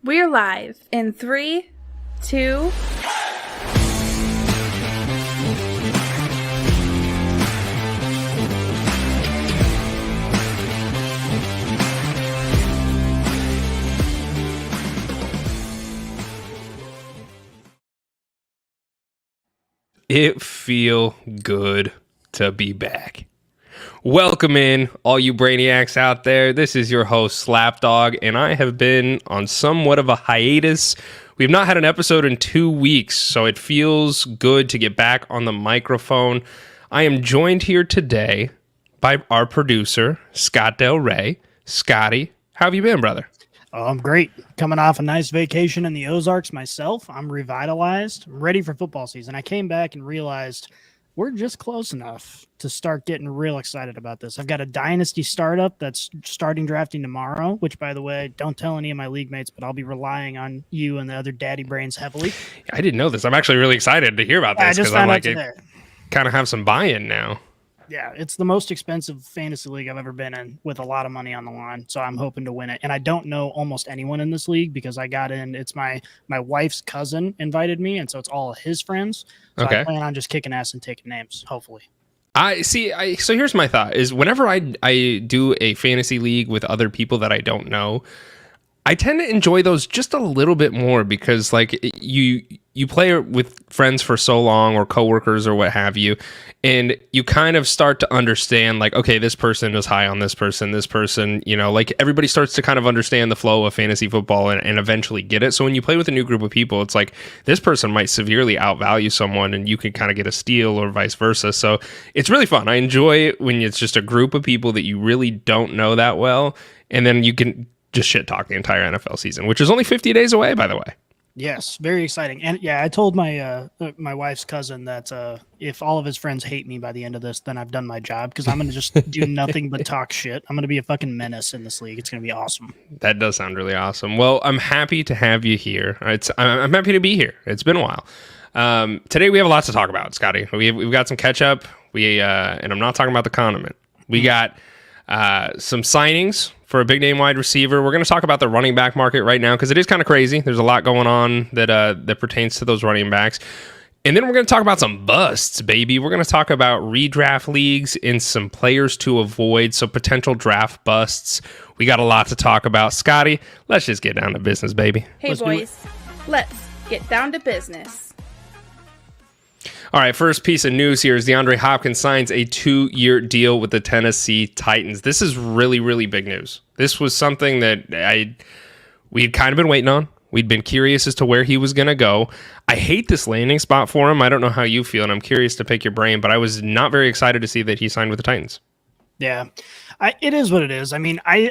We're live in 3, 2... It feel good to be back. Welcome in, all you brainiacs out there. This is your host, Slapdog, and I have been on somewhat of a hiatus. We've not had an episode in 2 weeks, so it feels good to get back on the microphone. I am joined here today by our producer, Scott Del Rey. Scotty, how have you been, brother? Oh, I'm great. Coming off a nice vacation in the Ozarks myself. I'm revitalized. I'm ready for football season. I came back and realized we're just close enough to start getting real excited about this. I've got a dynasty startup that's starting drafting tomorrow, which, by the way, don't tell any of my league mates, but I'll be relying on you and the other daddy brains heavily. I didn't know this. I'm actually really excited to hear about this. I just found out today. Kind of have some buy-in now. Yeah, it's the most expensive fantasy league I've ever been in with a lot of money on the line. So I'm hoping to win it. And I don't know almost anyone in this league because I got in. It's my wife's cousin invited me. And so it's all his friends. So okay. I plan on just kicking ass and taking names, hopefully. So here's my thought is whenever I do a fantasy league with other people that I don't know, I tend to enjoy those just a little bit more because like you play with friends for so long or coworkers or what have you, and you kind of start to understand like, okay, this person is high on this person, you know, like everybody starts to kind of understand the flow of fantasy football and eventually get it. So when you play with a new group of people, it's like this person might severely outvalue someone and you can kind of get a steal or vice versa. So it's really fun. I enjoy it when it's just a group of people that you really don't know that well, and then you can just shit talk the entire NFL season, which is only 50 days away, by the way. Yes, very exciting. And yeah, I told my my wife's cousin that if all of his friends hate me by the end of this, then I've done my job because I'm going to just do nothing but talk shit. I'm going to be a fucking menace in this league. It's going to be awesome. That does sound really awesome. Well, I'm happy to have you here. I'm happy to be here. It's been a while. Today we have a lot to talk about, Scotty. We've got some catch up. And I'm not talking about the condiment. We got some signings for a big name wide receiver. We're going to talk about the running back market right now because it is kind of crazy. There's a lot going on that pertains to those running backs. And then we're going to talk about some busts, baby. We're going to talk about redraft leagues and some players to avoid, so potential draft busts. We got a lot to talk about. Scotty, let's just get down to business, baby. Hey, boys, let's get down to business. All right, first piece of news here is DeAndre Hopkins signs a 2-year deal with the Tennessee Titans. This is really, really big news. This was something that we'd kind of been waiting on. We'd been curious as to where he was going to go. I hate this landing spot for him. I don't know how you feel, and I'm curious to pick your brain, but I was not very excited to see that he signed with the Titans. Yeah, it is what it is. I mean, I'm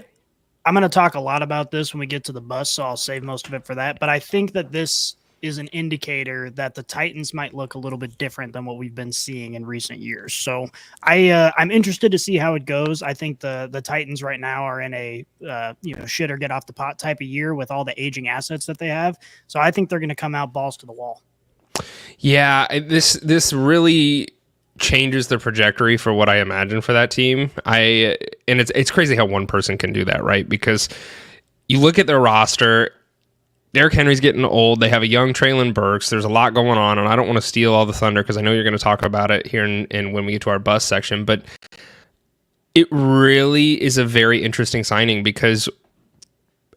going to talk a lot about this when we get to the bus, so I'll save most of it for that. But I think that this is an indicator that the Titans might look a little bit different than what we've been seeing in recent years. So I'm interested to see how it goes. I think the Titans right now are in a shit or get off the pot type of year with all the aging assets that they have. So I think they're going to come out balls to the wall. Yeah, this really changes the trajectory for what I imagine for that team. And it's crazy how one person can do that, right? Because you look at their roster. Derrick Henry's getting old. They have a young Treylon Burks. There's a lot going on, and I don't want to steal all the thunder because I know you're going to talk about it here in when we get to our bus section, but it really is a very interesting signing because,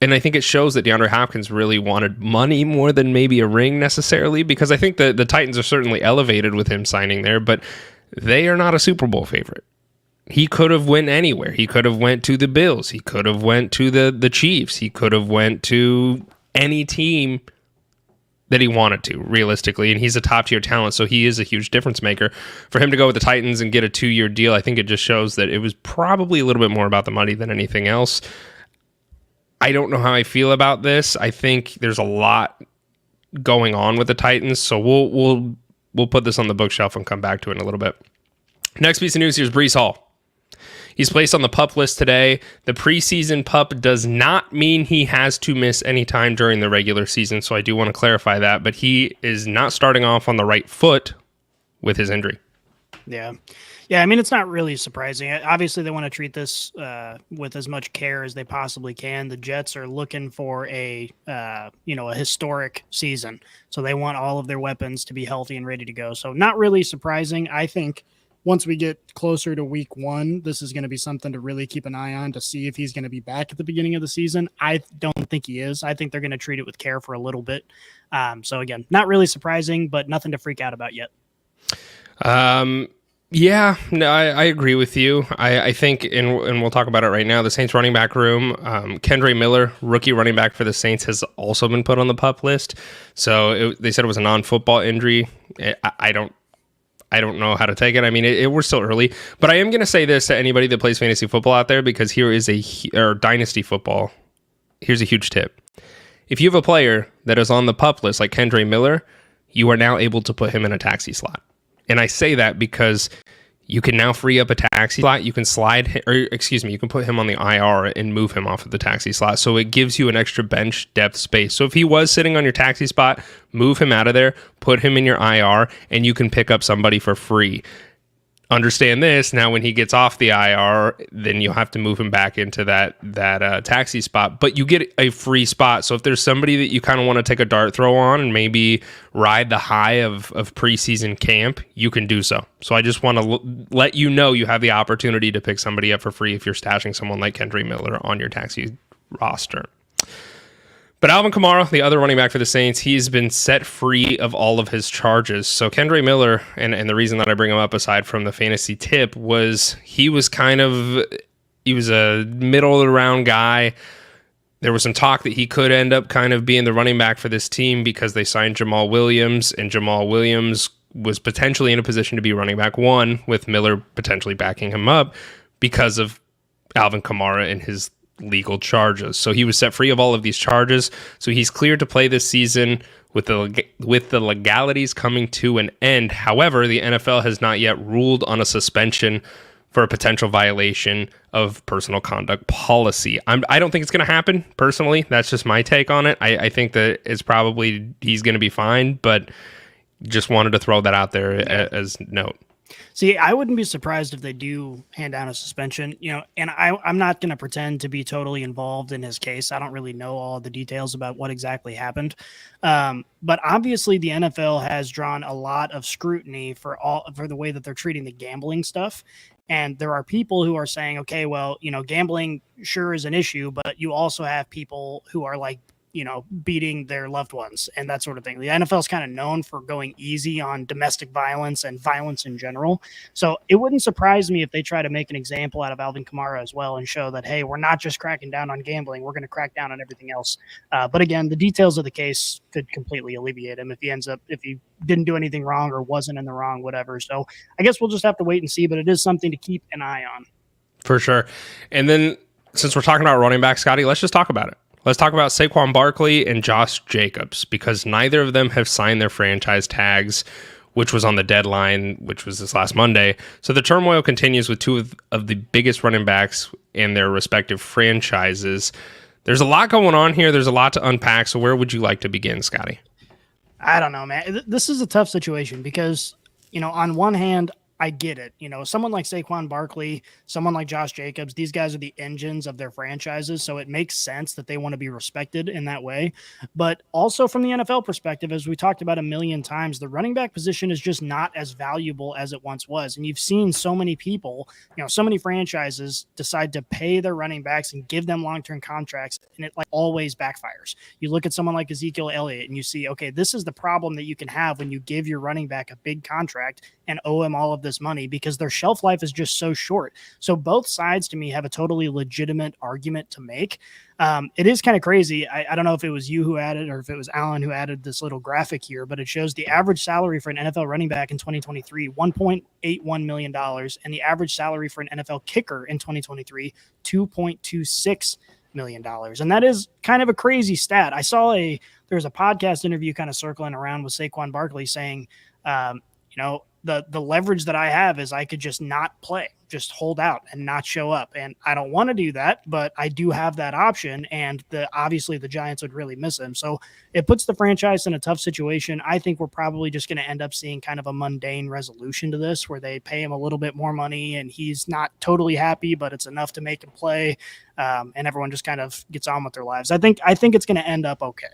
and I think it shows that DeAndre Hopkins really wanted money more than maybe a ring necessarily, because I think the Titans are certainly elevated with him signing there, but they are not a Super Bowl favorite. He could have went anywhere. He could have went to the Bills. He could have went to the Chiefs. He could have went to any team that he wanted to, realistically, and he's a top-tier talent, so he is a huge difference maker. For him to go with the Titans and get a 2-year deal, I think it just shows that it was probably a little bit more about the money than anything else. I don't know how I feel about this. I think there's a lot going on with the Titans, so we'll put this on the bookshelf and come back to it in a little bit. Next piece of news here is Breece Hall. He's placed on the PUP list today. The preseason PUP does not mean he has to miss any time during the regular season, so I do want to clarify that, but he is not starting off on the right foot with his injury. Yeah. Yeah, I mean, it's not really surprising. Obviously, they want to treat this with as much care as they possibly can. The Jets are looking for a historic season, so they want all of their weapons to be healthy and ready to go. So, not really surprising. I think once we get closer to week 1, this is going to be something to really keep an eye on to see if he's going to be back at the beginning of the season. I don't think he is. I think they're going to treat it with care for a little bit. So, again, not really surprising, but nothing to freak out about yet. Yeah, no, I agree with you. I think, and we'll talk about it right now, the Saints running back room, Kendre Miller, rookie running back for the Saints, has also been put on the PUP list. So they said it was a non-football injury. I don't know how to take it. I mean, we're still early, but I am going to say this to anybody that plays fantasy football out there, because here is or dynasty football. Here's a huge tip. If you have a player that is on the PUP list, like Kendre Miller, you are now able to put him in a taxi slot. And I say that because you can now free up a taxi slot. You can you can put him on the IR and move him off of the taxi slot. So it gives you an extra bench depth space. So if he was sitting on your taxi spot, move him out of there, put him in your IR, and you can pick up somebody for free. Understand this, now when he gets off the IR, then you'll have to move him back into that taxi spot, but you get a free spot. So if there's somebody that you kind of want to take a dart throw on and maybe ride the high of preseason camp, you can do so. So I just want to let you know you have the opportunity to pick somebody up for free if you're stashing someone like Kendre Miller on your taxi roster. But Alvin Kamara, the other running back for the Saints, he's been set free of all of his charges. So Kendre Miller, and the reason that I bring him up aside from the fantasy tip, was he was a middle of the round guy. There was some talk that he could end up kind of being the running back for this team because they signed Jamal Williams, and Jamal Williams was potentially in a position to be running back 1, with Miller potentially backing him up because of Alvin Kamara and his legal charges. So he was set free of all of these charges. So he's cleared to play this season with the legalities coming to an end. However, the NFL has not yet ruled on a suspension for a potential violation of personal conduct policy. I don't think it's going to happen, personally. That's just my take on it. I think that it's probably he's going to be fine, but just wanted to throw that out there as note. See, I wouldn't be surprised if they do hand down a suspension, and I'm not going to pretend to be totally involved in his case. I don't really know all the details about what exactly happened. But obviously the NFL has drawn a lot of scrutiny for the way that they're treating the gambling stuff. And there are people who are saying, okay, well, gambling sure is an issue, but you also have people who are like, beating their loved ones and that sort of thing. The NFL is kind of known for going easy on domestic violence and violence in general. So it wouldn't surprise me if they try to make an example out of Alvin Kamara as well and show that, hey, we're not just cracking down on gambling. We're going to crack down on everything else. But again, the details of the case could completely alleviate him if he didn't do anything wrong or wasn't in the wrong, whatever. So I guess we'll just have to wait and see, but it is something to keep an eye on. For sure. And then since we're talking about running back, Scotty, let's just talk about it. Let's talk about Saquon Barkley and Josh Jacobs, because neither of them have signed their franchise tags, which was on the deadline, which was this last Monday. So the turmoil continues with two of the biggest running backs in their respective franchises. There's a lot going on here. There's a lot to unpack. So where would you like to begin, Scotty? I don't know, man. This is a tough situation because, on one hand, I get it. Someone like Saquon Barkley, someone like Josh Jacobs, these guys are the engines of their franchises. So it makes sense that they want to be respected in that way. But also from the NFL perspective, as we talked about a million times, the running back position is just not as valuable as it once was. And you've seen so many people, so many franchises decide to pay their running backs and give them long-term contracts. And it always backfires. You look at someone like Ezekiel Elliott and you see, okay, this is the problem that you can have when you give your running back a big contract and owe him all of this money, because their shelf life is just so short. So both sides to me have a totally legitimate argument to make. It is kind of crazy. I don't know if it was you who added or if it was Alan who added this little graphic here, but it shows the average salary for an NFL running back in 2023, $1.81 million, and the average salary for an NFL kicker in 2023, $2.26 million. And that is kind of a crazy stat. I saw there's a podcast interview kind of circling around with Saquon Barkley saying, the leverage that I have is I could just not play. just hold out and not show up. And I don't want to do that, but I do have that option. And obviously the Giants would really miss him. So it puts the franchise in a tough situation. I think we're probably just going to end up seeing kind of a mundane resolution to this where they pay him a little bit more money and he's not totally happy, but it's enough to make him play. And everyone just kind of gets on with their lives. I think it's going to end up okay.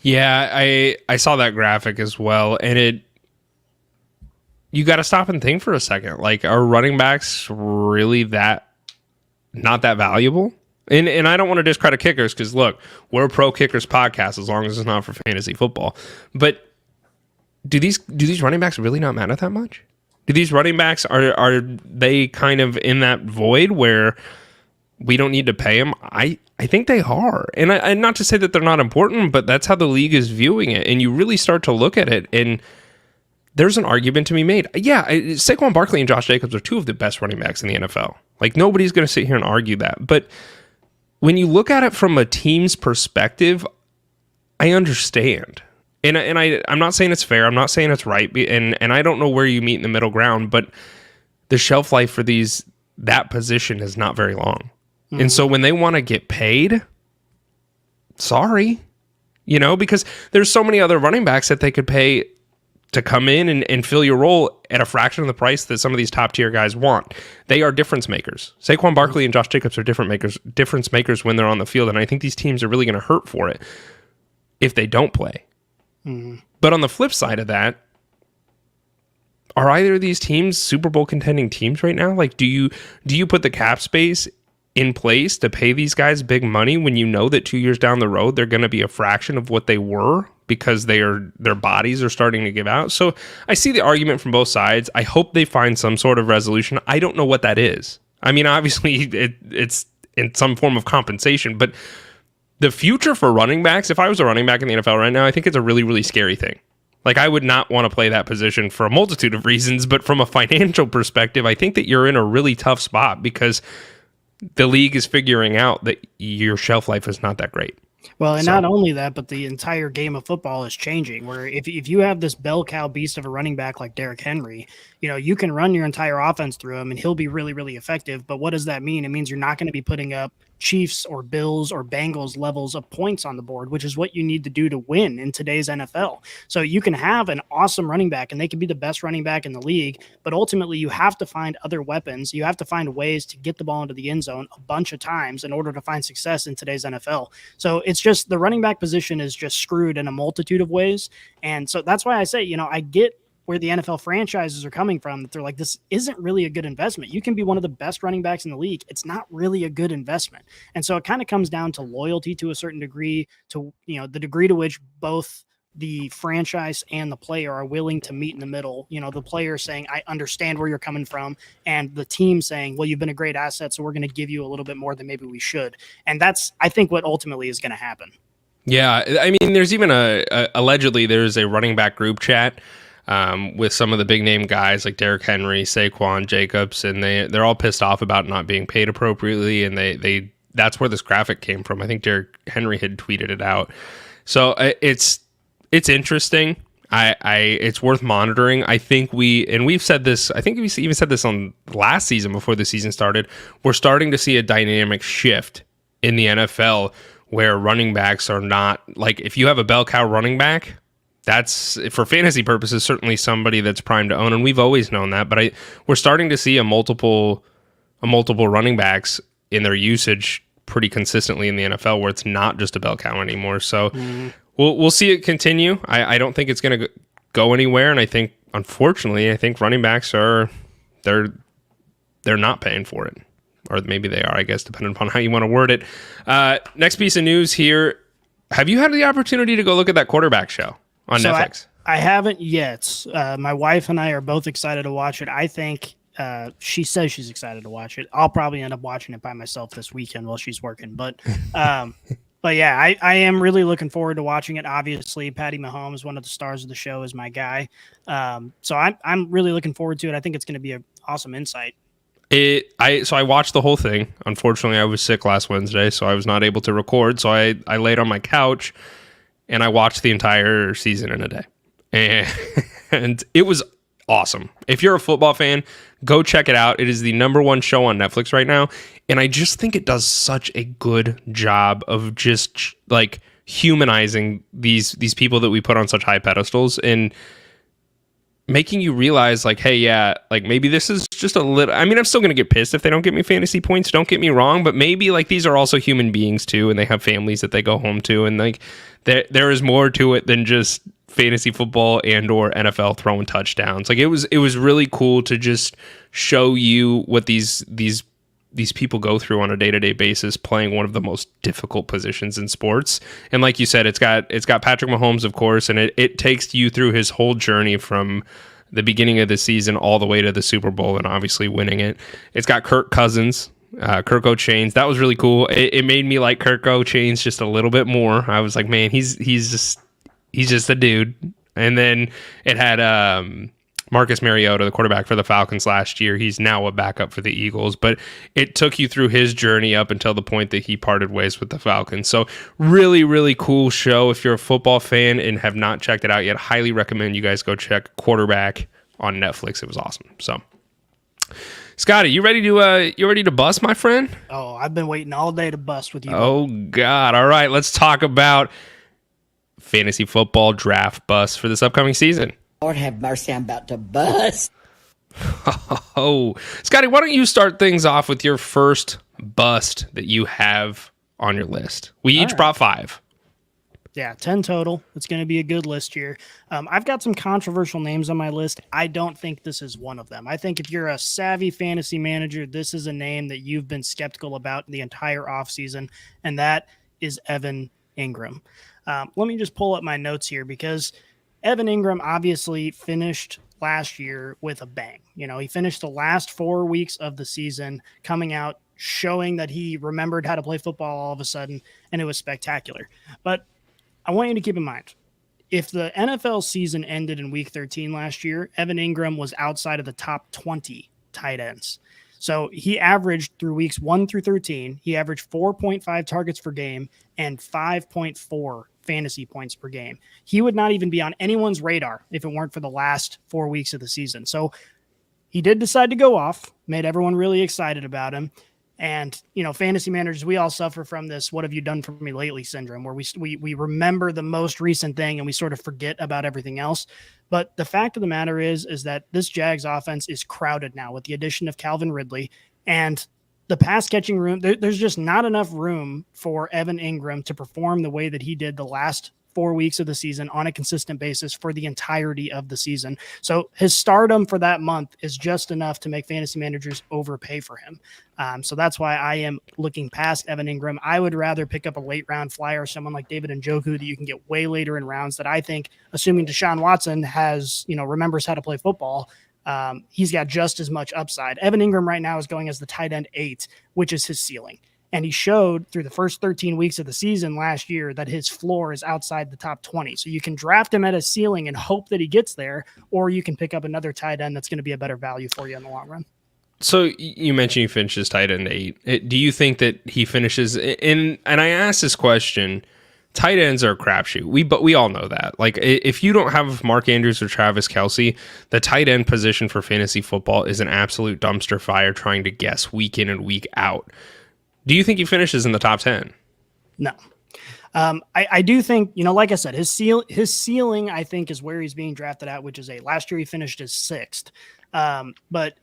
Yeah, I saw that graphic as well, and you got to stop and think for a second. Like, are running backs really not that valuable? And I don't want to discredit kickers because, look, we're a pro kickers podcast as long as it's not for fantasy football. But do these running backs really not matter that much? Do these running backs, are they kind of in that void where we don't need to pay them? I think they are. And not to say that they're not important, but that's how the league is viewing it. And you really start to look at it, and there's an argument to be made. Yeah, Saquon Barkley and Josh Jacobs are two of the best running backs in the NFL. Like, nobody's going to sit here and argue that. But when you look at it from a team's perspective, I understand. And I'm not saying it's fair. I'm not saying it's right. And I don't know where you meet in the middle ground, but the shelf life for that position is not very long. Mm-hmm. And so when they want to get paid, sorry, because there's so many other running backs that they could pay to come in and fill your role at a fraction of the price that some of these top tier guys want. They are difference makers. Saquon Barkley and Josh Jacobs are difference makers when they're on the field. And I think these teams are really going to hurt for it if they don't play. Mm-hmm. But on the flip side of that, are either of these teams Super Bowl contending teams right now? Like, do you put the cap space in place to pay these guys big money when you know that 2 years down the road they're going to be a fraction of what they were because their bodies are starting to give out? So I see the argument from both sides. I hope they find some sort of resolution. I don't know what that is. I mean, obviously it's in some form of compensation, but the future for running backs, if I was a running back in the NFL right now, I think it's a really, really scary thing. Like, I would not want to play that position for a multitude of reasons, but from a financial perspective, I think that you're in a really tough spot because the league is figuring out that your shelf life is not that great. Well, and not only that, but the entire game of football is changing, where if you have this bell cow beast of a running back like Derrick Henry, you can run your entire offense through him and he'll be really, really effective. But what does that mean? It means you're not going to be putting up Chiefs or Bills or Bengals levels of points on the board, which is what you need to do to win in today's NFL. So you can have an awesome running back and they can be the best running back in the league, but ultimately you have to find other weapons. You have to find ways to get the ball into the end zone a bunch of times in order to find success in today's NFL. So it's just the running back position is just screwed in a multitude of ways. And so that's why I say, I get where the NFL franchises are coming from, that they're like, this isn't really a good investment. You can be one of the best running backs in the league. It's not really a good investment. And so it kind of comes down to loyalty to a certain degree, to, the degree to which both the franchise and the player are willing to meet in the middle. The player saying, I understand where you're coming from, and the team saying, well, you've been a great asset, so we're going to give you a little bit more than maybe we should. And that's, I think, what ultimately is going to happen. Yeah. I mean, there's even allegedly there's a running back group chat with some of the big name guys like Derrick Henry, Saquon, Jacobs, and they're all pissed off about not being paid appropriately, and they that's where this graphic came from. I think Derrick Henry had tweeted it out. So it's interesting. It's worth monitoring. I think we've said this. I think we even said this on last season before the season started. We're starting to see a dynamic shift in the NFL where running backs are not, like, if you have a bell cow running back, that's, for fantasy purposes, certainly somebody that's primed to own, and we've always known that. But we're starting to see a multiple running backs in their usage pretty consistently in the NFL, where it's not just a bell cow anymore. So we'll see it continue. I don't think it's going to go anywhere, and I think, unfortunately, running backs they're not paying for it, or maybe they are, I guess, depending upon how you want to word it. Next piece of news here: have you had the opportunity to go look at that quarterback show on Netflix? I haven't yet. My wife and I are both excited to watch it. I think she says she's excited to watch it. I'll probably end up watching it by myself this weekend while she's working. But yeah, I am really looking forward to watching it. Obviously, Patty Mahomes, one of the stars of the show, is my guy. So I'm really looking forward to it. I think it's going to be an awesome insight. So I watched the whole thing. Unfortunately, I was sick last Wednesday, so I was not able to record. So I laid on my couch and I watched the entire season in a day. And it was awesome. If you're a football fan, go check it out. It is the #1 show on Netflix right now, and I just think it does such a good job of just like humanizing these people that we put on such high pedestals and making you realize, like, hey, yeah, like maybe this is just a little. I mean, I'm still gonna get pissed if they don't get me fantasy points. Don't get me wrong, but maybe like these are also human beings too, and they have families that they go home to, and like there is more to it than just fantasy football and or NFL throwing touchdowns. Like it was really cool to just show you what these people go through on a day-to-day basis playing one of the most difficult positions in sports. And like you said, it's got Patrick Mahomes, of course, and it takes you through his whole journey from the beginning of the season all the way to the Super Bowl and obviously winning it. It's got Kirk Cousins, Kirko Chains. That was really cool. It made me like Kirko Chains just a little bit more. I was like, man, he's just a dude. And then it had Marcus Mariota, the quarterback for the Falcons last year. He's now a backup for the Eagles, but it took you through his journey up until the point that he parted ways with the Falcons. So really, really cool show. If you're a football fan and have not checked it out yet, highly recommend you guys go check Quarterback on Netflix. It was awesome. So Scotty, you ready to bust, my friend? Oh, I've been waiting all day to bust with you. Oh God. All right, let's talk about fantasy football draft bust for this upcoming season. Lord have mercy, I'm about to bust. Oh, Scotty, why don't you start things off with your first bust that you have on your list? We each brought 5. Yeah, 10 total. It's going to be a good list here. I've got some controversial names on my list. I don't think this is one of them. I think if you're a savvy fantasy manager, this is a name that you've been skeptical about the entire offseason, and that is Evan Ingram. Let me just pull up my notes here because Evan Ingram obviously finished last year with a bang. You know, he finished the last 4 weeks of the season coming out, showing that he remembered how to play football all of a sudden, and it was spectacular. But I want you to keep in mind, if the NFL season ended in week 13 last year, Evan Ingram was outside of the top 20 tight ends. So he averaged through weeks 1 through 13, he averaged 4.5 targets per game and 5.4 fantasy points per game. He would not even be on anyone's radar if it weren't for the last 4 weeks of the season. So he did decide to go off, made everyone really excited about him. And, you know, fantasy managers, we all suffer from this "what have you done for me lately" syndrome, where we remember the most recent thing and we sort of forget about everything else. But the fact of the matter is that this Jags offense is crowded now with the addition of Calvin Ridley, and the pass catching room, there's just not enough room for Evan Ingram to perform the way that he did the last 4 weeks of the season on a consistent basis for the entirety of the season. So his stardom for that month is just enough to make fantasy managers overpay for him. So that's why I am looking past Evan Ingram. I would rather pick up a late round flyer, someone like David Njoku that you can get way later in rounds that I think, assuming Deshaun Watson remembers how to play football, he's got just as much upside. Evan Ingram right now is going as the tight end 8, which is his ceiling. And he showed through the first 13 weeks of the season last year that his floor is outside the top 20. So you can draft him at a ceiling and hope that he gets there, or you can pick up another tight end that's going to be a better value for you in the long run. So you mentioned he finishes tight end 8. Do you think that he finishes in? And I asked this question. Tight ends are a crapshoot. But we all know that. Like, if you don't have Mark Andrews or Travis Kelce, the tight end position for fantasy football is an absolute dumpster fire trying to guess week in and week out. Do you think he finishes in the top 10? No. I do think, like I said, his ceiling, I think, is where he's being drafted at, which is 8. Last year he finished as 6th. But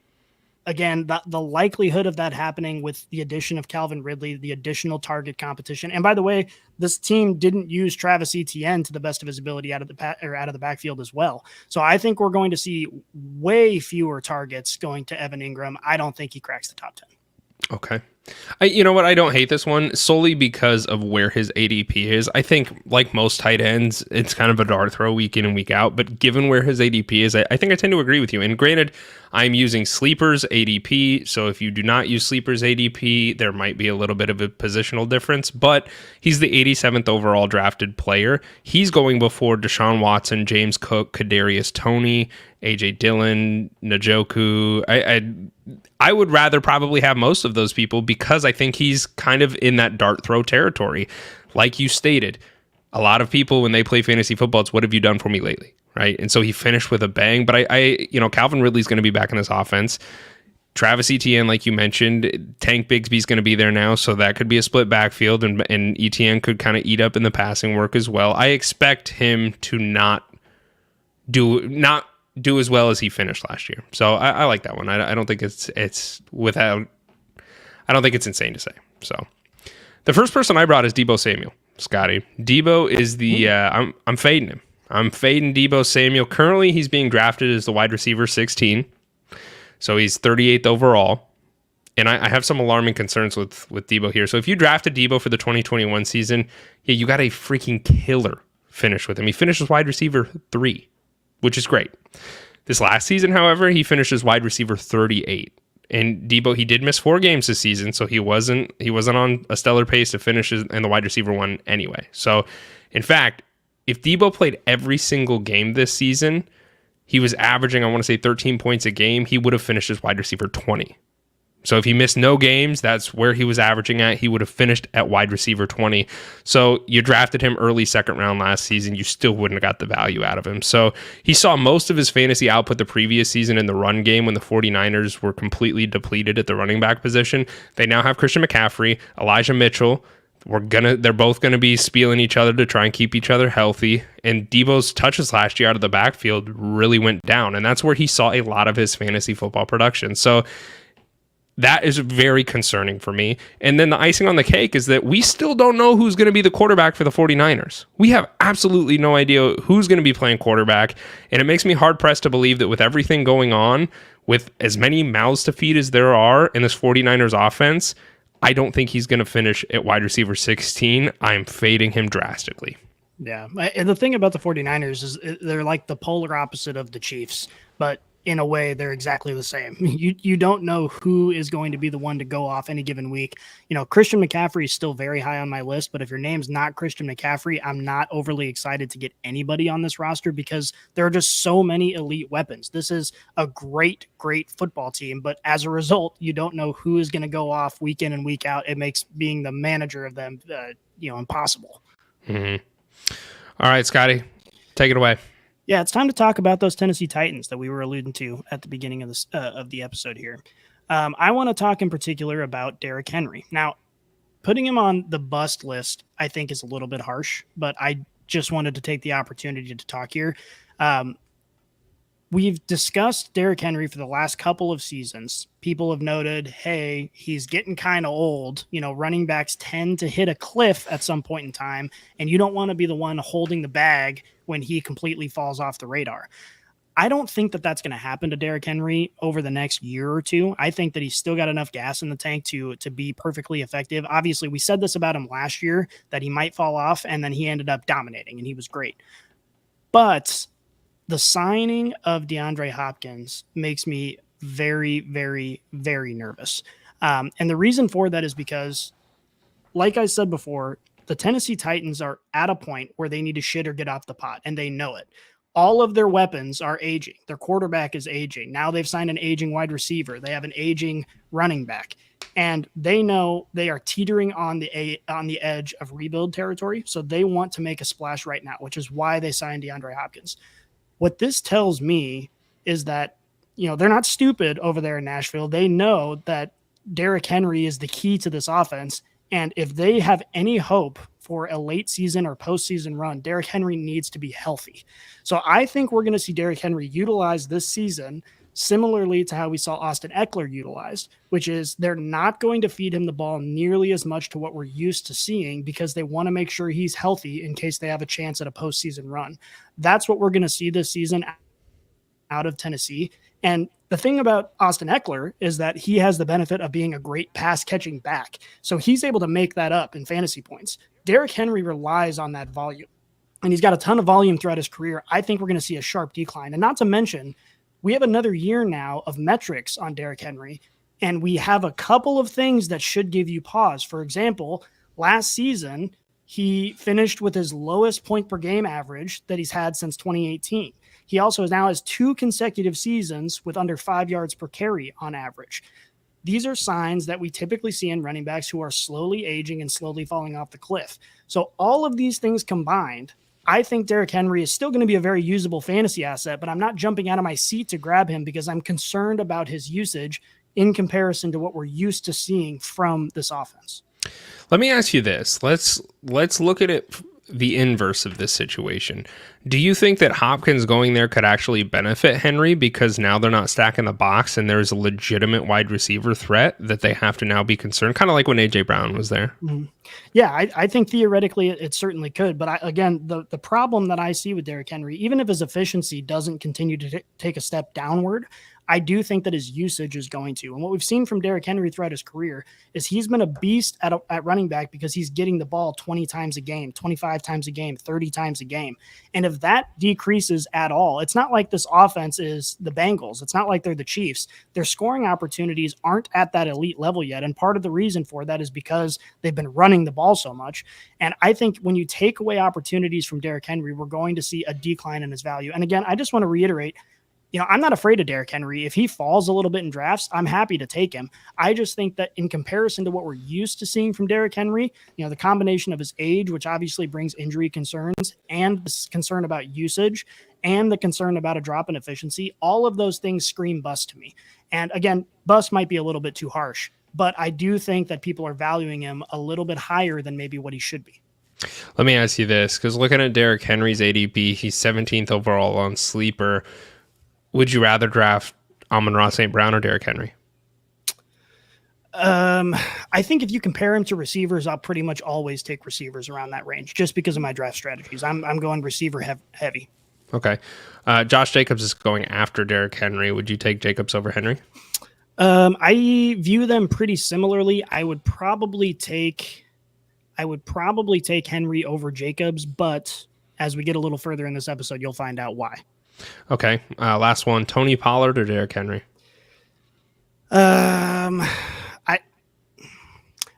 again, the likelihood of that happening with the addition of Calvin Ridley, the additional target competition. And by the way, this team didn't use Travis Etienne to the best of his ability out of the backfield as well. So I think we're going to see way fewer targets going to Evan Ingram. I don't think he cracks the top 10. Okay. You know what? I don't hate this one solely because of where his ADP is. I think, like most tight ends, it's kind of a dart throw week in and week out. But given where his ADP is, I think I tend to agree with you. And granted, I'm using Sleeper's ADP. So if you do not use Sleeper's ADP, there might be a little bit of a positional difference. But he's the 87th overall drafted player. He's going before Deshaun Watson, James Cook, Kadarius Toney, AJ Dillon, Njoku. I would rather probably have most of those people because I think he's kind of in that dart throw territory. Like you stated, a lot of people when they play fantasy football, it's what have you done for me lately, right? And so he finished with a bang. But Calvin Ridley's going to be back in this offense. Travis Etienne, like you mentioned, Tank Bigsby's going to be there now, so that could be a split backfield, and Etienne could kind of eat up in the passing work as well. I expect him to not do as well as he finished last year. So I like that one. I don't think it's insane to say. So the first person I brought is Deebo Samuel, Scotty. Deebo is the I'm fading him. I'm fading Deebo Samuel. Currently, he's being drafted as the wide receiver 16. So he's 38th overall. And I have some alarming concerns with Deebo here. So if you drafted Deebo for the 2021 season, you got a freaking killer finish with him. He finishes wide receiver 3, which is great. This last season, however, he finishes wide receiver 38. And Deebo, he did miss 4 games this season, so he wasn't on a stellar pace to finish in the wide receiver 1 anyway. So, in fact, if Deebo played every single game this season, he was averaging, I want to say, 13 points a game. He would have finished as wide receiver 20. So if he missed no games, that's where he was averaging at. He would have finished at wide receiver 20. So you drafted him early second round last season. You still wouldn't have got the value out of him. So he saw most of his fantasy output the previous season in the run game when the 49ers were completely depleted at the running back position. They now have Christian McCaffrey, Elijah Mitchell. They're both gonna be spieling each other to try and keep each other healthy. And Deebo's touches last year out of the backfield really went down, and that's where he saw a lot of his fantasy football production. So that is very concerning for me. And then the icing on the cake is that we still don't know who's going to be the quarterback for the 49ers. We have absolutely no idea who's going to be playing quarterback, and it makes me hard-pressed to believe that with everything going on, with as many mouths to feed as there are in this 49ers offense, I don't think he's going to finish at wide receiver 16. I'm fading him drastically. Yeah. And the thing about the 49ers is they're like the polar opposite of the Chiefs, but in a way, they're exactly the same. You don't know who is going to be the one to go off any given week. Christian McCaffrey is still very high on my list, but if your name's not Christian McCaffrey, I'm not overly excited to get anybody on this roster because there are just so many elite weapons. This is a great, great football team, but as a result, you don't know who is going to go off week in and week out. It makes being the manager of them, impossible. Mm-hmm. All right, Scotty, take it away. Yeah, it's time to talk about those Tennessee Titans that we were alluding to at the beginning of this of the episode here. I want to talk in particular about Derrick Henry. Now, putting him on the bust list, I think, is a little bit harsh, but I just wanted to take the opportunity to talk here. We've discussed Derrick Henry for the last couple of seasons. People have noted, hey, he's getting kind of old. Running backs tend to hit a cliff at some point in time, and you don't want to be the one holding the bag when he completely falls off the radar. I don't think that that's going to happen to Derrick Henry over the next year or two. I think that he's still got enough gas in the tank to be perfectly effective. Obviously, we said this about him last year, that he might fall off, and then he ended up dominating, and he was great. But the signing of DeAndre Hopkins makes me very, very, very nervous. And the reason for that is because, like I said before, the Tennessee Titans are at a point where they need to shit or get off the pot, and they know it. All of their weapons are aging. Their quarterback is aging. Now they've signed an aging wide receiver. They have an aging running back. And they know they are teetering on the edge of rebuild territory, so they want to make a splash right now, which is why they signed DeAndre Hopkins. What this tells me is that, they're not stupid over there in Nashville. They know that Derrick Henry is the key to this offense. And if they have any hope for a late season or postseason run, Derrick Henry needs to be healthy. So I think we're going to see Derrick Henry utilized this season similarly to how we saw Austin Eckler utilized, which is they're not going to feed him the ball nearly as much to what we're used to seeing because they want to make sure he's healthy in case they have a chance at a postseason run. That's what we're going to see this season out of Tennessee. And the thing about Austin Eckler is that he has the benefit of being a great pass-catching back. So he's able to make that up in fantasy points. Derrick Henry relies on that volume, and he's got a ton of volume throughout his career. I think we're going to see a sharp decline. And not to mention, we have another year now of metrics on Derrick Henry, and we have a couple of things that should give you pause. For example, last season, he finished with his lowest point per game average that he's had since 2018. He also now has 2 consecutive seasons with under 5 yards per carry on average. These are signs that we typically see in running backs who are slowly aging and slowly falling off the cliff. So all of these things combined I think Derrick Henry is still going to be a very usable fantasy asset, but I'm not jumping out of my seat to grab him because I'm concerned about his usage in comparison to what we're used to seeing from this offense. Let me ask you this. Let's look at it the inverse of this situation. Do you think that Hopkins going there could actually benefit Henry because now they're not stacking the box and there's a legitimate wide receiver threat that they have to now be concerned, kind of like when AJ Brown was there? Mm-hmm. Yeah, I think theoretically it certainly could. But again, the problem that I see with Derrick Henry, even if his efficiency doesn't continue to take a step downward, I do think that his usage is going to. And what we've seen from Derrick Henry throughout his career is he's been a beast at running back because he's getting the ball 20 times a game, 25 times a game, 30 times a game. And if that decreases at all, it's not like this offense is the Bengals. It's not like they're the Chiefs. Their scoring opportunities aren't at that elite level yet. And part of the reason for that is because they've been running the ball so much. And I think when you take away opportunities from Derrick Henry, we're going to see a decline in his value. And again, I just want to reiterate, I'm not afraid of Derrick Henry. If he falls a little bit in drafts, I'm happy to take him. I just think that in comparison to what we're used to seeing from Derrick Henry, the combination of his age, which obviously brings injury concerns, and this concern about usage, and the concern about a drop in efficiency, all of those things scream bust to me. And again, bust might be a little bit too harsh, but I do think that people are valuing him a little bit higher than maybe what he should be. Let me ask you this, because looking at Derrick Henry's ADP, he's 17th overall on Sleeper. Would you rather draft Amon-Ra St. Brown or Derrick Henry? I think if you compare him to receivers, I'll pretty much always take receivers around that range just because of my draft strategies. I'm going receiver heavy. Okay. Josh Jacobs is going after Derrick Henry. Would you take Jacobs over Henry? I view them pretty similarly. I would probably take Henry over Jacobs, but as we get a little further in this episode, you'll find out why. Okay. Last one, Tony Pollard or Derrick Henry?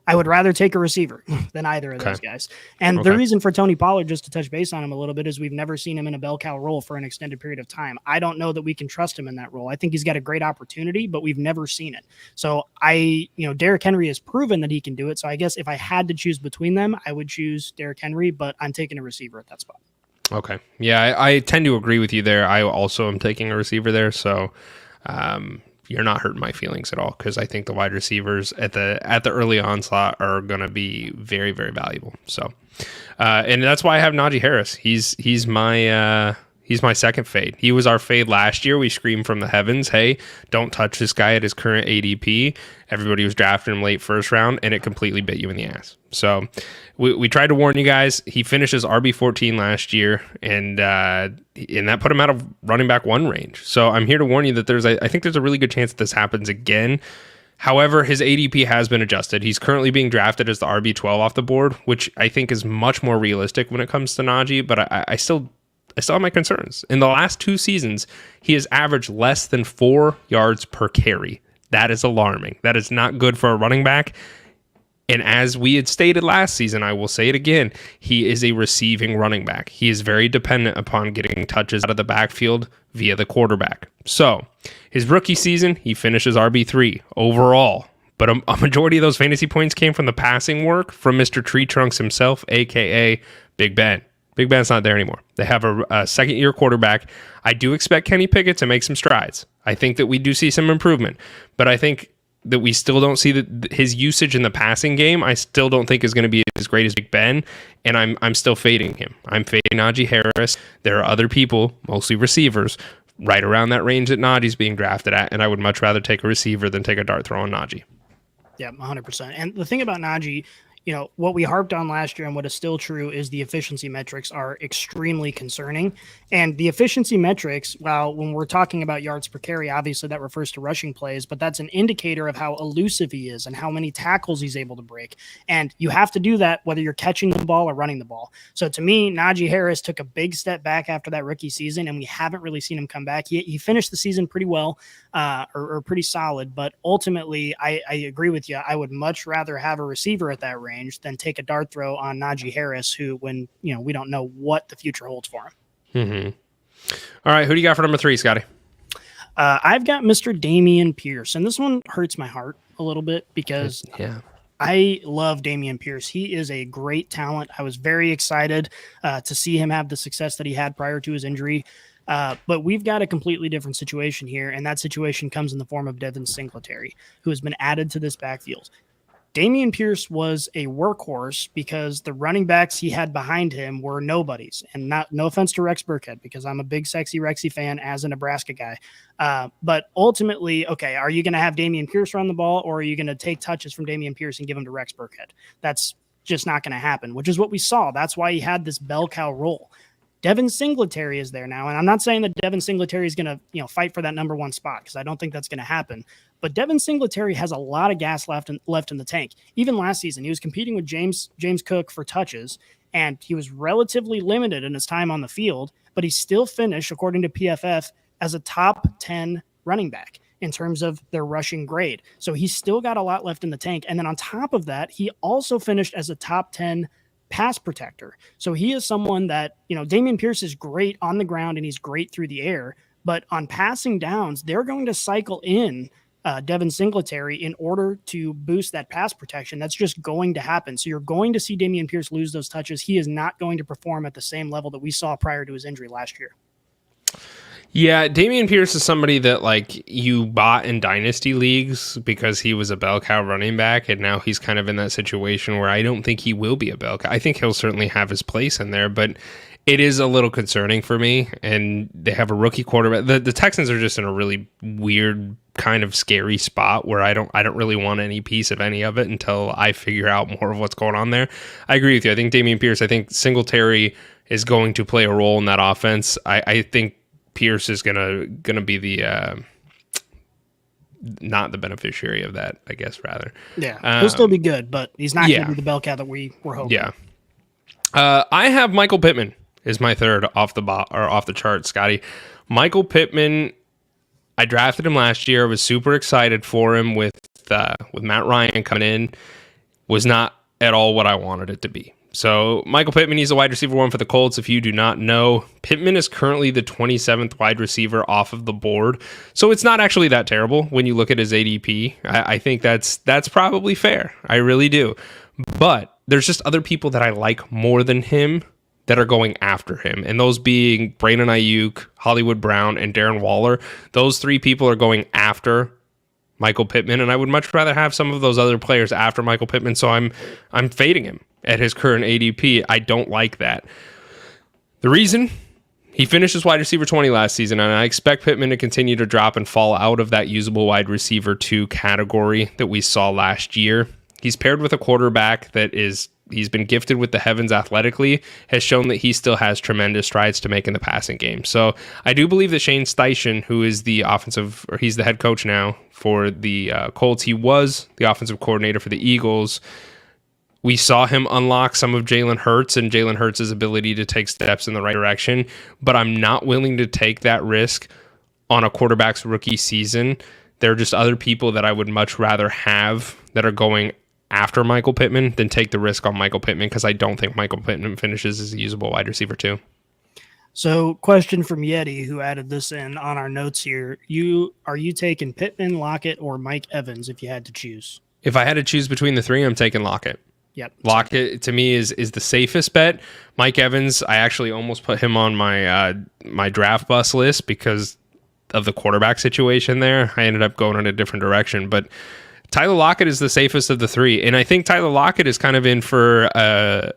I would rather take a receiver than either of those guys. And the reason for Tony Pollard, just to touch base on him a little bit, is we've never seen him in a bell cow role for an extended period of time. I don't know that we can trust him in that role. I think he's got a great opportunity, but we've never seen it. So Derrick Henry has proven that he can do it. So I guess if I had to choose between them, I would choose Derrick Henry, but I'm taking a receiver at that spot. Okay. Yeah, I tend to agree with you there. I also am taking a receiver there. So, you're not hurting my feelings at all because I think the wide receivers at the early onslaught are going to be very, very valuable. So, and that's why I have Najee Harris. He's my second fade. He was our fade last year. We screamed from the heavens, hey, don't touch this guy at his current ADP. Everybody was drafting him late first round, and it completely bit you in the ass. So we tried to warn you guys. He finishes RB14 last year, and that put him out of running back one range. So I'm here to warn you that I think there's a really good chance that this happens again. However, his ADP has been adjusted. He's currently being drafted as the RB12 off the board, which I think is much more realistic when it comes to Najee, but I still have my concerns. In the last 2 seasons, he has averaged less than 4 yards per carry. That is alarming. That is not good for a running back. And as we had stated last season, I will say it again, he is a receiving running back. He is very dependent upon getting touches out of the backfield via the quarterback. So, his rookie season, he finishes RB3 overall. But a majority of those fantasy points came from the passing work from Mr. Tree Trunks himself, a.k.a. Big Ben. Big Ben's not there anymore. They have a second-year quarterback. I do expect Kenny Pickett to make some strides. I think that we do see some improvement. But I think that we still don't see that his usage in the passing game, I still don't think is going to be as great as Big Ben, and I'm still fading him. I'm fading Najee Harris. There are other people, mostly receivers, right around that range that Najee's being drafted at, and I would much rather take a receiver than take a dart throw on Najee. Yeah, 100%. And the thing about Najee, what we harped on last year and what is still true is the efficiency metrics are extremely concerning. And the efficiency metrics, well, when we're talking about yards per carry, obviously that refers to rushing plays, but that's an indicator of how elusive he is and how many tackles he's able to break. And you have to do that whether you're catching the ball or running the ball. So to me, Najee Harris took a big step back after that rookie season, and we haven't really seen him come back. He finished the season pretty well, or pretty solid, but ultimately I agree with you. I would much rather have a receiver at that range than take a dart throw on Najee Harris, who, when we don't know what the future holds for him. Mm-hmm. All right, who do you got for number 3, Scotty? I've got Mr. Dameon Pierce, and this one hurts my heart a little bit because I love Dameon Pierce. He is a great talent. I was very excited to see him have the success that he had prior to his injury. But we've got a completely different situation here, and that situation comes in the form of Devin Singletary, who has been added to this backfield. Dameon Pierce was a workhorse because the running backs he had behind him were nobodies. And no offense to Rex Burkhead, because I'm a big sexy Rexy fan as a Nebraska guy. But ultimately, okay, are you going to have Dameon Pierce run the ball, or are you going to take touches from Dameon Pierce and give them to Rex Burkhead? That's just not going to happen, which is what we saw. That's why he had this bell cow role. Devin Singletary is there now, and I'm not saying that Devin Singletary is going to, fight for that number one spot, because I don't think that's going to happen. But Devin Singletary has a lot of gas left in the tank. Even last season, he was competing with James Cook for touches, and he was relatively limited in his time on the field, but he still finished, according to PFF, as a top 10 running back in terms of their rushing grade. So he's still got a lot left in the tank. And then on top of that, he also finished as a top 10 pass protector. So he is someone that, Dameon Pierce is great on the ground and he's great through the air, but on passing downs, they're going to cycle in Devin Singletary in order to boost that pass protection. That's just going to happen. So you're going to see Dameon Pierce lose those touches. He is not going to perform at the same level that we saw prior to his injury last year. Yeah, Dameon Pierce is somebody that you bought in dynasty leagues because he was a bell cow running back, and now he's kind of in that situation where I don't think he will be a bell cow. I think he'll certainly have his place in there, but it is a little concerning for me. And they have a rookie quarterback. The Texans are just in a really weird, kind of scary spot where I don't really want any piece of any of it until I figure out more of what's going on there. I agree with you. I think Dameon Pierce, I think Singletary is going to play a role in that offense. I think Pierce is gonna be the not the beneficiary of that, I guess, rather. Yeah, he'll still be good, but he's not going to be the bell cow that we were hoping. Yeah. I have Michael Pittman is my third off the chart, Scotty. Michael Pittman, I drafted him last year. I was super excited for him with Matt Ryan coming in. Was not at all what I wanted it to be. So Michael Pittman, he's a wide receiver one for the Colts. If you do not know, Pittman is currently the 27th wide receiver off of the board. So it's not actually that terrible when you look at his ADP. I think that's probably fair. I really do. But there's just other people that I like more than him that are going after him. And those being Brandon Ayuk, Hollywood Brown, and Darren Waller. Those three people are going after Michael Pittman, and I would much rather have some of those other players after Michael Pittman, so I'm fading him at his current ADP. I don't like that. The reason, he finished as wide receiver 20 last season, and I expect Pittman to continue to drop and fall out of that usable wide receiver 2 category that we saw last year. He's paired with a quarterback that he's been gifted with the heavens athletically, has shown that he still has tremendous strides to make in the passing game. So I do believe that Shane Steichen, who is he's the head coach now for the Colts, he was the offensive coordinator for the Eagles. We saw him unlock some of Jalen Hurts and Jalen Hurts' ability to take steps in the right direction, but I'm not willing to take that risk on a quarterback's rookie season. There are just other people that I would much rather have that are going after Michael Pittman than take the risk on Michael Pittman, because I don't think Michael Pittman finishes as a usable wide receiver 2. So question from Yeti, who added this in on our notes here. Are you taking Pittman, Lockett, or Mike Evans if you had to choose? If I had to choose between the three, I'm taking Lockett. Yep. Lockett to me is the safest bet. Mike Evans, I actually almost put him on my draft bus list because of the quarterback situation there. I ended up going in a different direction, but Tyler Lockett is the safest of the three. And I think Tyler Lockett is kind of in for a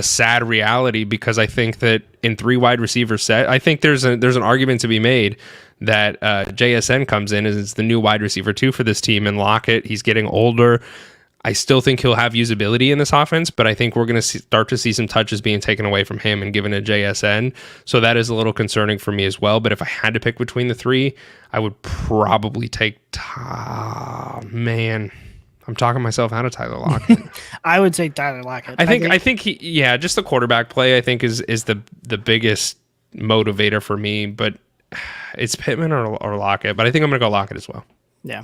sad reality, because I think that in 3 wide receiver set, I think there's an argument to be made that JSN comes in as the new wide receiver 2 for this team. And Lockett, he's getting older. I still think he'll have usability in this offense, but I think we're going to start to see some touches being taken away from him and given to JSN. So that is a little concerning for me as well. But if I had to pick between the 3, I would probably take... man, I'm talking myself out of Tyler Lockett. I would say Tyler Lockett. I think he, just the quarterback play, I think is the biggest motivator for me. But it's Pittman or Lockett. But I think I'm going to go Lockett as well. Yeah.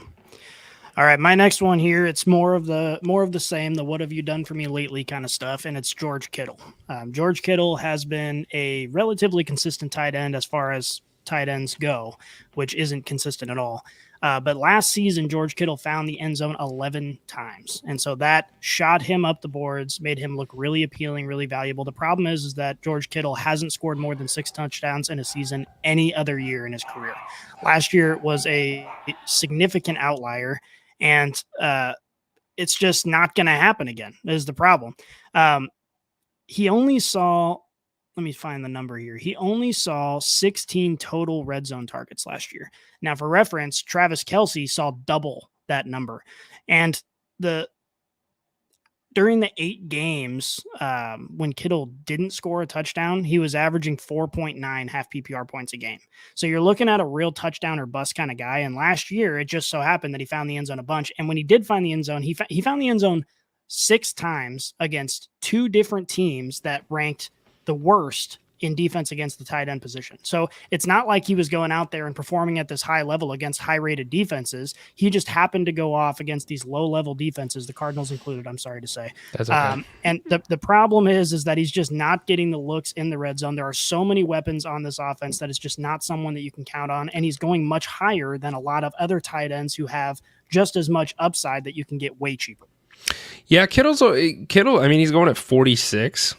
All right, my next one here, it's more of the same, the what have you done for me lately kind of stuff, and it's George Kittle. George Kittle has been a relatively consistent tight end as far as tight ends go, which isn't consistent at all. But last season, George Kittle found the end zone 11 times. And so that shot him up the boards, made him look really appealing, really valuable. The problem is that George Kittle hasn't scored more than 6 touchdowns in a season any other year in his career. Last year was a significant outlier, and it's just not going to happen again, is the problem. He only saw, let me find the number here. He only saw 16 total red zone targets last year. Now, for reference, Travis Kelce saw double that number. And during the 8 games when Kittle didn't score a touchdown, he was averaging 4.9 half PPR points a game. So you're looking at a real touchdown or bust kind of guy. And last year, it just so happened that he found the end zone a bunch. And when he did find the end zone, he found the end zone 6 times against 2 different teams that ranked the worst in defense against the tight end position. So it's not like he was going out there and performing at this high level against high rated defenses. He just happened to go off against these low level defenses, the Cardinals included, I'm sorry to say. That's okay. And the problem is that he's just not getting the looks in the red zone. There are so many weapons on this offense that it's just not someone that you can count on. And he's going much higher than a lot of other tight ends who have just as much upside that you can get way cheaper. Yeah, Kittle, I mean, he's going at 46.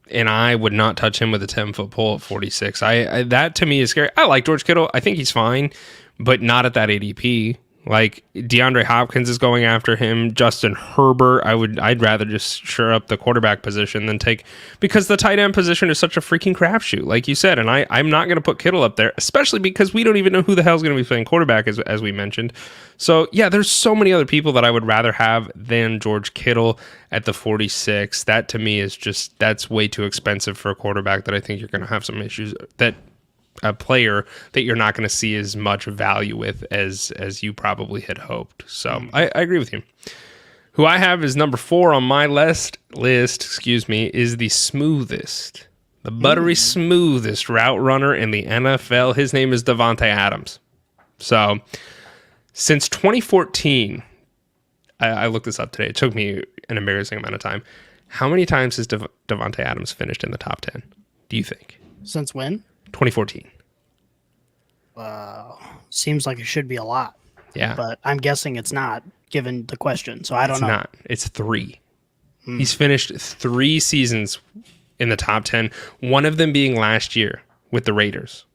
And I would not touch him with a 10-foot pole at 46. That to me is scary. I like George Kittle. I think he's fine, but not at that ADP. Like DeAndre Hopkins is going after him. Justin Herbert. I'd rather just shore up the quarterback position than because the tight end position is such a freaking crapshoot, like you said. And I'm not going to put Kittle up there, especially because we don't even know who the hell's going to be playing quarterback, as we mentioned. So yeah, there's so many other people that I would rather have than George Kittle at the 46. That to me is that's way too expensive for a quarterback that I think you're going to have some issues that. A player that you're not going to see as much value with as you probably had hoped. So I agree with you. Who I have is number 4 on my list, is the smoothest, the buttery smoothest route runner in the NFL. His name is Davante Adams. So since 2014, I looked this up today. It took me an embarrassing amount of time. How many times has Davante Adams finished in the top 10? Do you think? Since when? 2014. Seems like it should be a lot. Yeah. But I'm guessing it's not, given the question. So I don't know. It's not. It's 3. He's finished 3 seasons in the top 10, one of them being last year with the Raiders,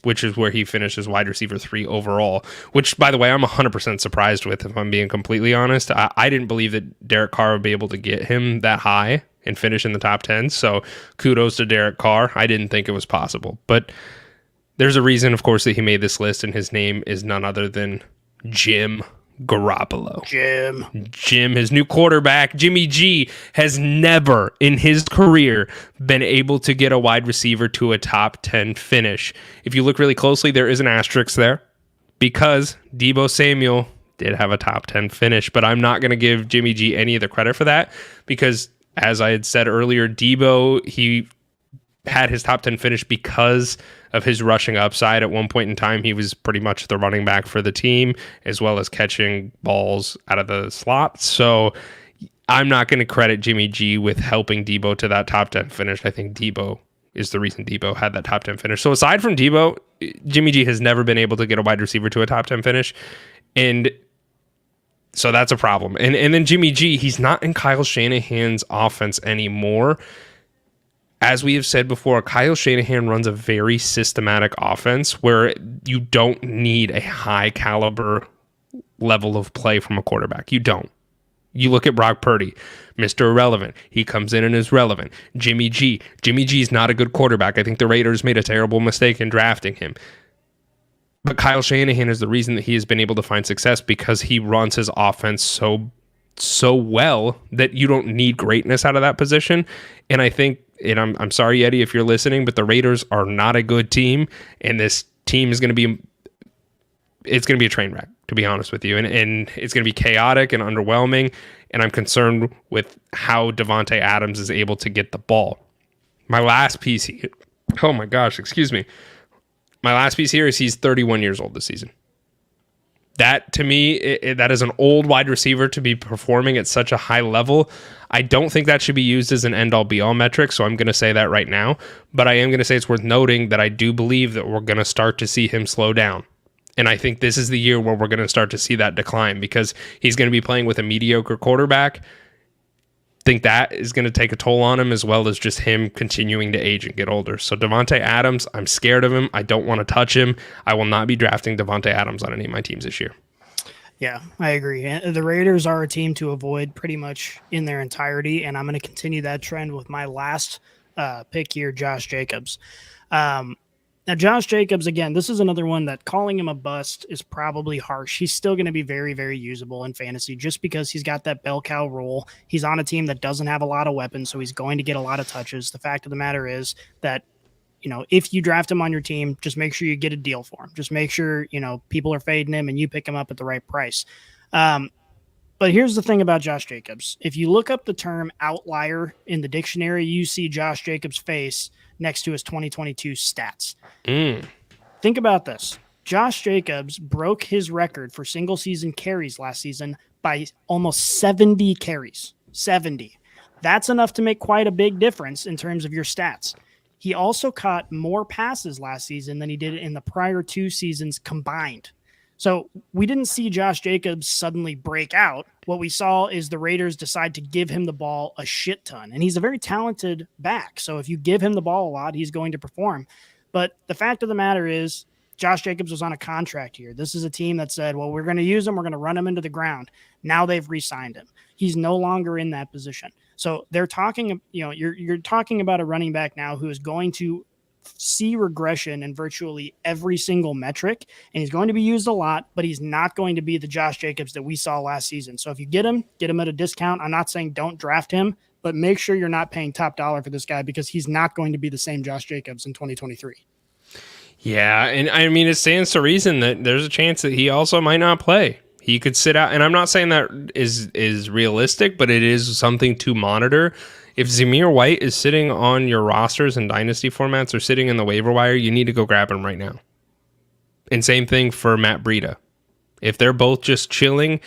which is where he finished as wide receiver 3 overall, which, by the way, I'm 100% surprised with, if I'm being completely honest. I didn't believe that Derek Carr would be able to get him that high and finish in the top 10. So kudos to Derek Carr. I didn't think it was possible. But there's a reason, of course, that he made this list, and his name is none other than Jim Garoppolo. Jim, his new quarterback, Jimmy G, has never in his career been able to get a wide receiver to a top 10 finish. If you look really closely, there is an asterisk there because Deebo Samuel did have a top 10 finish, but I'm not going to give Jimmy G any of the credit for that because, as I had said earlier, Deebo, he had his top 10 finish because of his rushing upside. At one point in time, he was pretty much the running back for the team, as well as catching balls out of the slot. So I'm not going to credit Jimmy G with helping Deebo to that top 10 finish. I think Deebo is the reason Deebo had that top 10 finish. So aside from Deebo, Jimmy G has never been able to get a wide receiver to a top 10 finish. And so that's a problem. And then Jimmy G, he's not in Kyle Shanahan's offense anymore. As we have said before, Kyle Shanahan runs a very systematic offense where you don't need a high caliber level of play from a quarterback. You don't. You look at Brock Purdy, Mr. Irrelevant. He comes in and is relevant. Jimmy G is not a good quarterback. I think the Raiders made a terrible mistake in drafting him. But Kyle Shanahan is the reason that he has been able to find success because he runs his offense so well that you don't need greatness out of that position. And I think, and I'm sorry, Eddie, if you're listening, but the Raiders are not a good team, and this team is going to be, it's going to be a train wreck, to be honest with you. And it's going to be chaotic and underwhelming. And I'm concerned with how Davante Adams is able to get the ball. My last piece here, oh my gosh, excuse me. My last piece here is he's 31 years old this season. That, to me, that is an old wide receiver to be performing at such a high level. I don't think that should be used as an end-all, be-all metric, so I'm going to say that right now. But I am going to say it's worth noting that I do believe that we're going to start to see him slow down. And I think this is the year where we're going to start to see that decline because he's going to be playing with a mediocre quarterback. Think that is going to take a toll on him, as well as just him continuing to age and get older. So Davante Adams, I'm scared of him. I don't want to touch him. I will not be drafting Davante Adams on any of my teams this year. Yeah, I agree. The Raiders are a team to avoid pretty much in their entirety, and I'm going to continue that trend with my last pick here, Josh Jacobs. Now, Josh Jacobs, again, this is another one that calling him a bust is probably harsh. He's still going to be very, very usable in fantasy just because he's got that bell cow role. He's on a team that doesn't have a lot of weapons, so he's going to get a lot of touches. The fact of the matter is that, if you draft him on your team, just make sure you get a deal for him. Just make sure, people are fading him and you pick him up at the right price. But here's the thing about Josh Jacobs. If you look up the term outlier in the dictionary, you see Josh Jacobs' face next to his 2022 stats. Think about this. Josh Jacobs broke his record for single season carries last season by almost 70 carries. 70. That's enough to make quite a big difference in terms of your stats. He also caught more passes last season than he did in the prior 2 seasons combined. So we didn't see Josh Jacobs suddenly break out. What we saw is the Raiders decide to give him the ball a shit ton. And he's a very talented back. So if you give him the ball a lot, he's going to perform. But the fact of the matter is, Josh Jacobs was on a contract here. This is a team that said, well, we're going to use him. We're going to run him into the ground. Now they've re-signed him. He's no longer in that position. So they're talking, you're talking about a running back now who is going to see regression in virtually every single metric, and he's going to be used a lot, but he's not going to be the Josh Jacobs that we saw last season. So if you get him at a discount. I'm not saying don't draft him, but make sure you're not paying top dollar for this guy because he's not going to be the same Josh Jacobs in 2023. Yeah, and I mean, it stands to reason that there's a chance that he also might not play. He could sit out, and I'm not saying that is realistic, but it is something to monitor. If Zamir White is sitting on your rosters and dynasty formats or sitting in the waiver wire, you need to go grab him right now. And same thing for Matt Breida. If they're both just chilling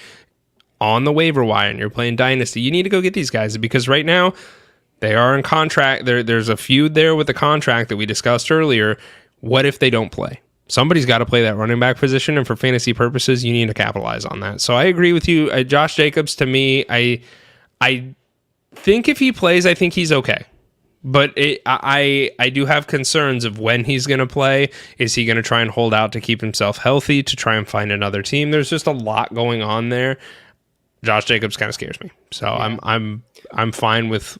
on the waiver wire and you're playing dynasty, you need to go get these guys because right now they are in contract. There's a feud there with the contract that we discussed earlier. What if they don't play? Somebody's got to play that running back position, and for fantasy purposes, you need to capitalize on that. So I agree with you. Josh Jacobs, to me, I think if he plays, I think he's okay. But I do have concerns of when he's going to play. Is he going to try and hold out to keep himself healthy, to try and find another team? There's just a lot going on there. Josh Jacobs kind of scares me. So yeah. I'm fine with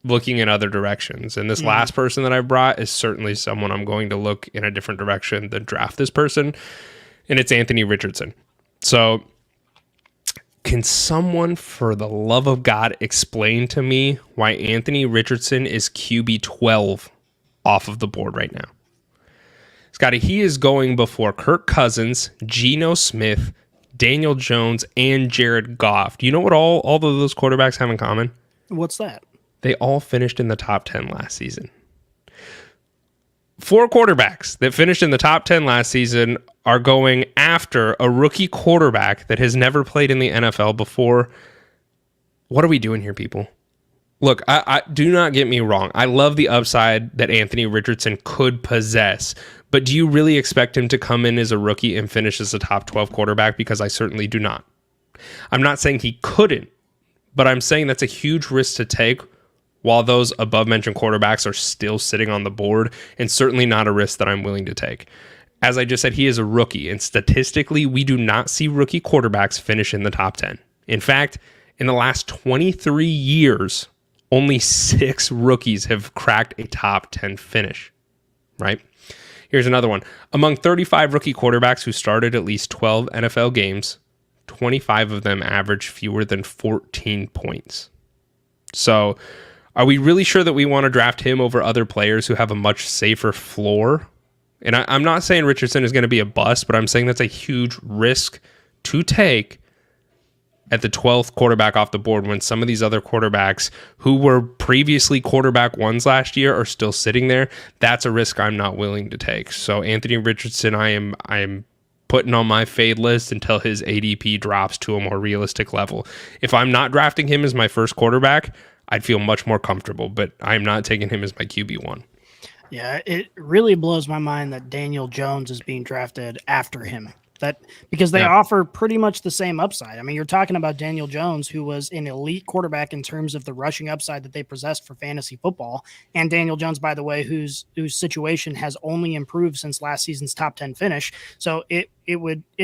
looking in other directions. And this last person that I brought is certainly someone I'm going to look in a different direction than draft this person. And it's Anthony Richardson. So can someone, for the love of God, explain to me why Anthony Richardson is QB 12 off of the board right now? Scotty, he is going before Kirk Cousins, Geno Smith, Daniel Jones, and Jared Goff. Do you know what all of those quarterbacks have in common? What's that? They all finished in the top 10 last season. 4 quarterbacks that finished in the top 10 last season are going after a rookie quarterback that has never played in the NFL before. What are we doing here, people? Look, I do not get me wrong. I love the upside that Anthony Richardson could possess, but do you really expect him to come in as a rookie and finish as a top 12 quarterback? Because I certainly do not. I'm not saying he couldn't, but I'm saying that's a huge risk to take while those above-mentioned quarterbacks are still sitting on the board, and certainly not a risk that I'm willing to take. As I just said, he is a rookie, and statistically, we do not see rookie quarterbacks finish in the top 10. In fact, in the last 23 years, only 6 rookies have cracked a top 10 finish, right? Here's another one. Among 35 rookie quarterbacks who started at least 12 NFL games, 25 of them averaged fewer than 14 points. So, are we really sure that we want to draft him over other players who have a much safer floor? And I'm not saying Richardson is going to be a bust, but I'm saying that's a huge risk to take at the 12th quarterback off the board when some of these other quarterbacks who were previously quarterback ones last year are still sitting there. That's a risk I'm not willing to take. So Anthony Richardson, I am putting on my fade list until his ADP drops to a more realistic level. If I'm not drafting him as my first quarterback, I'd feel much more comfortable, but I'm not taking him as my QB1. Yeah, it really blows my mind that Daniel Jones is being drafted after him. Because they offer pretty much the same upside. I mean, you're talking about Daniel Jones, who was an elite quarterback in terms of the rushing upside that they possessed for fantasy football, and Daniel Jones, by the way, whose situation has only improved since last season's top 10 finish. So it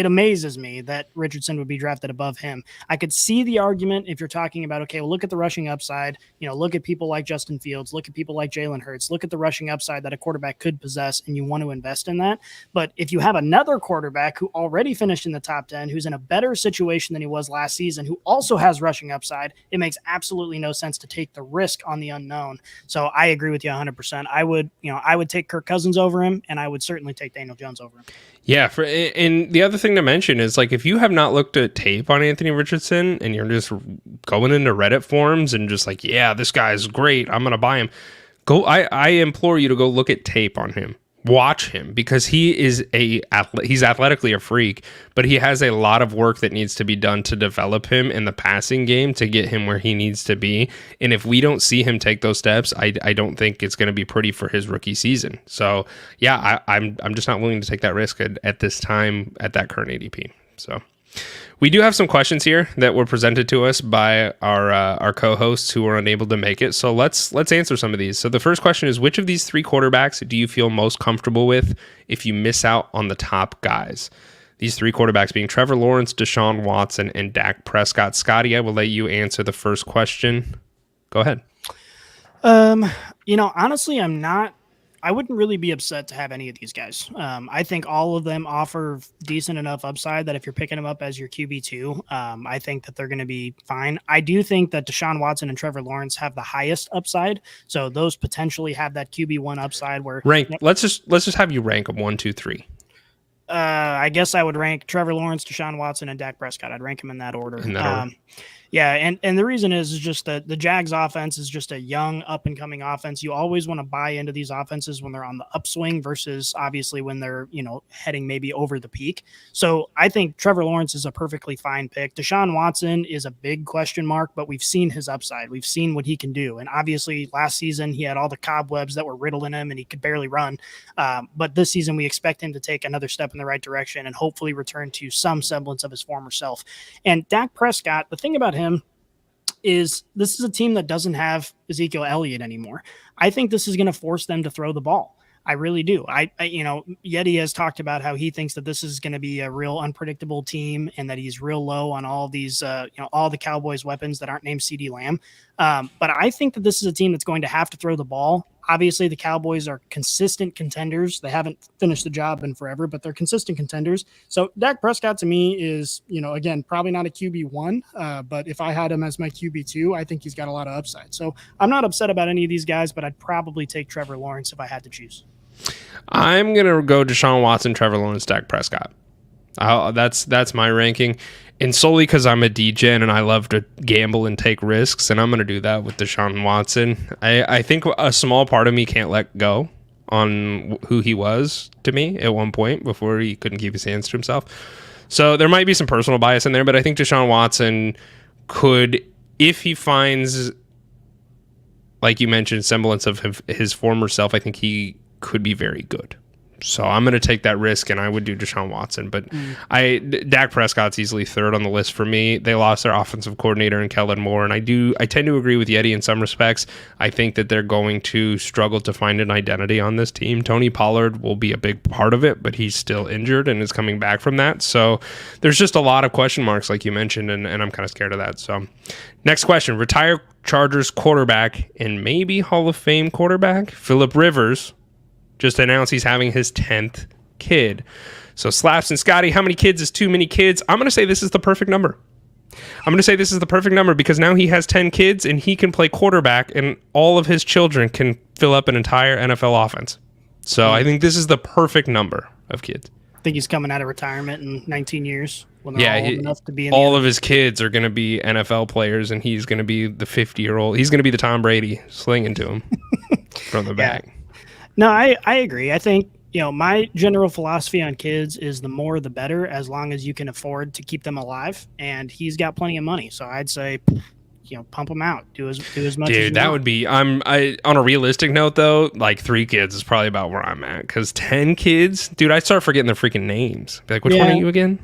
amazes me that Richardson would be drafted above him. I could see the argument if you're talking about, okay, well, look at the rushing upside. Look at people like Justin Fields, look at people like Jalen Hurts, look at the rushing upside that a quarterback could possess, and you want to invest in that. But if you have another quarterback who already finished in the top 10, who's in a better situation than he was last season, who also has rushing upside, it makes absolutely no sense to take the risk on the unknown. So I agree with you 100%. I would take Kirk Cousins over him, and I would certainly take Daniel Jones over him. Yeah, and the other thing to mention is, like, if you have not looked at tape on Anthony Richardson and you're just going into Reddit forums and just like, yeah, this guy's great, I'm going to buy him. I implore you to go look at tape on him. Watch him, because he's athletically a freak, but he has a lot of work that needs to be done to develop him in the passing game to get him where he needs to be. And if we don't see him take those steps, I don't think it's going to be pretty for his rookie season. So yeah, I'm just not willing to take that risk at this time at that current ADP. So we do have some questions here that were presented to us by our co-hosts who were unable to make it. So let's answer some of these. So the first question is, which of these three quarterbacks do you feel most comfortable with if you miss out on the top guys? These three quarterbacks being Trevor Lawrence, Deshaun Watson, and Dak Prescott. Scotty, I will let you answer the first question. Go ahead. Honestly, I wouldn't really be upset to have any of these guys. I think all of them offer decent enough upside that if you're picking them up as your QB2, I think that they're going to be fine. I do think that Deshaun Watson and Trevor Lawrence have the highest upside, so those potentially have that QB1 upside. Where let's just have you rank them 1, 2, 3. I guess I would rank Trevor Lawrence, Deshaun Watson, and Dak Prescott. I'd rank them in that order. Yeah, and the reason is just that the Jags offense is just a young, up-and-coming offense. You always want to buy into these offenses when they're on the upswing versus obviously when they're, heading maybe over the peak. So I think Trevor Lawrence is a perfectly fine pick. Deshaun Watson is a big question mark, but we've seen his upside. We've seen what he can do. And obviously last season he had all the cobwebs that were riddling him and he could barely run. But this season we expect him to take another step in the right direction and hopefully return to some semblance of his former self. And Dak Prescott, the thing about him is this is a team that doesn't have Ezekiel Elliott anymore. I think this is going to force them to throw the ball. I really do. Yeti has talked about how he thinks that this is going to be a real unpredictable team and that he's real low on all these, all the Cowboys weapons that aren't named CeeDee Lamb. But I think that this is a team that's going to have to throw the ball. Obviously, the Cowboys are consistent contenders. They haven't finished the job in forever, but they're consistent contenders. So Dak Prescott to me is, again, probably not a QB1, but if I had him as my QB2, I think he's got a lot of upside. So I'm not upset about any of these guys, but I'd probably take Trevor Lawrence if I had to choose. I'm going to go Deshaun Watson, Trevor Lawrence, Dak Prescott. That's my ranking. And solely because I'm a degen and I love to gamble and take risks, and I'm going to do that with Deshaun Watson. I think a small part of me can't let go on who he was to me at one point before he couldn't keep his hands to himself. So there might be some personal bias in there, but I think Deshaun Watson could, if he finds, like you mentioned, semblance of his former self, I think he could be very good. So I'm going to take that risk, and I would do Deshaun Watson. But Dak Prescott's easily third on the list for me. They lost their offensive coordinator in Kellen Moore, and I tend to agree with Yeti in some respects. I think that they're going to struggle to find an identity on this team. Tony Pollard will be a big part of it, but he's still injured and is coming back from that. So there's just a lot of question marks, like you mentioned, and I'm kind of scared of that. So next question. Retired Chargers quarterback and maybe Hall of Fame quarterback Phillip Rivers just announced he's having his 10th kid. So Slaps and Scotty, how many kids is too many kids? I'm going to say this is the perfect number. Because now he has 10 kids and he can play quarterback and all of his children can fill up an entire NFL offense. So I think this is the perfect number of kids. I think he's coming out of retirement in 19 years. When they're all old enough to be in all of his kids are going to be NFL players and he's going to be the 50-year-old. He's going to be the Tom Brady slinging to him from the back. No, I agree. I think, my general philosophy on kids is the more the better, as long as you can afford to keep them alive. And he's got plenty of money. So I'd say pump them out. Do as much. Dude, as that would be. On a realistic note though, like 3 kids is probably about where I'm at. Because 10 kids, dude, I start forgetting their freaking names. Be like, which one are you again?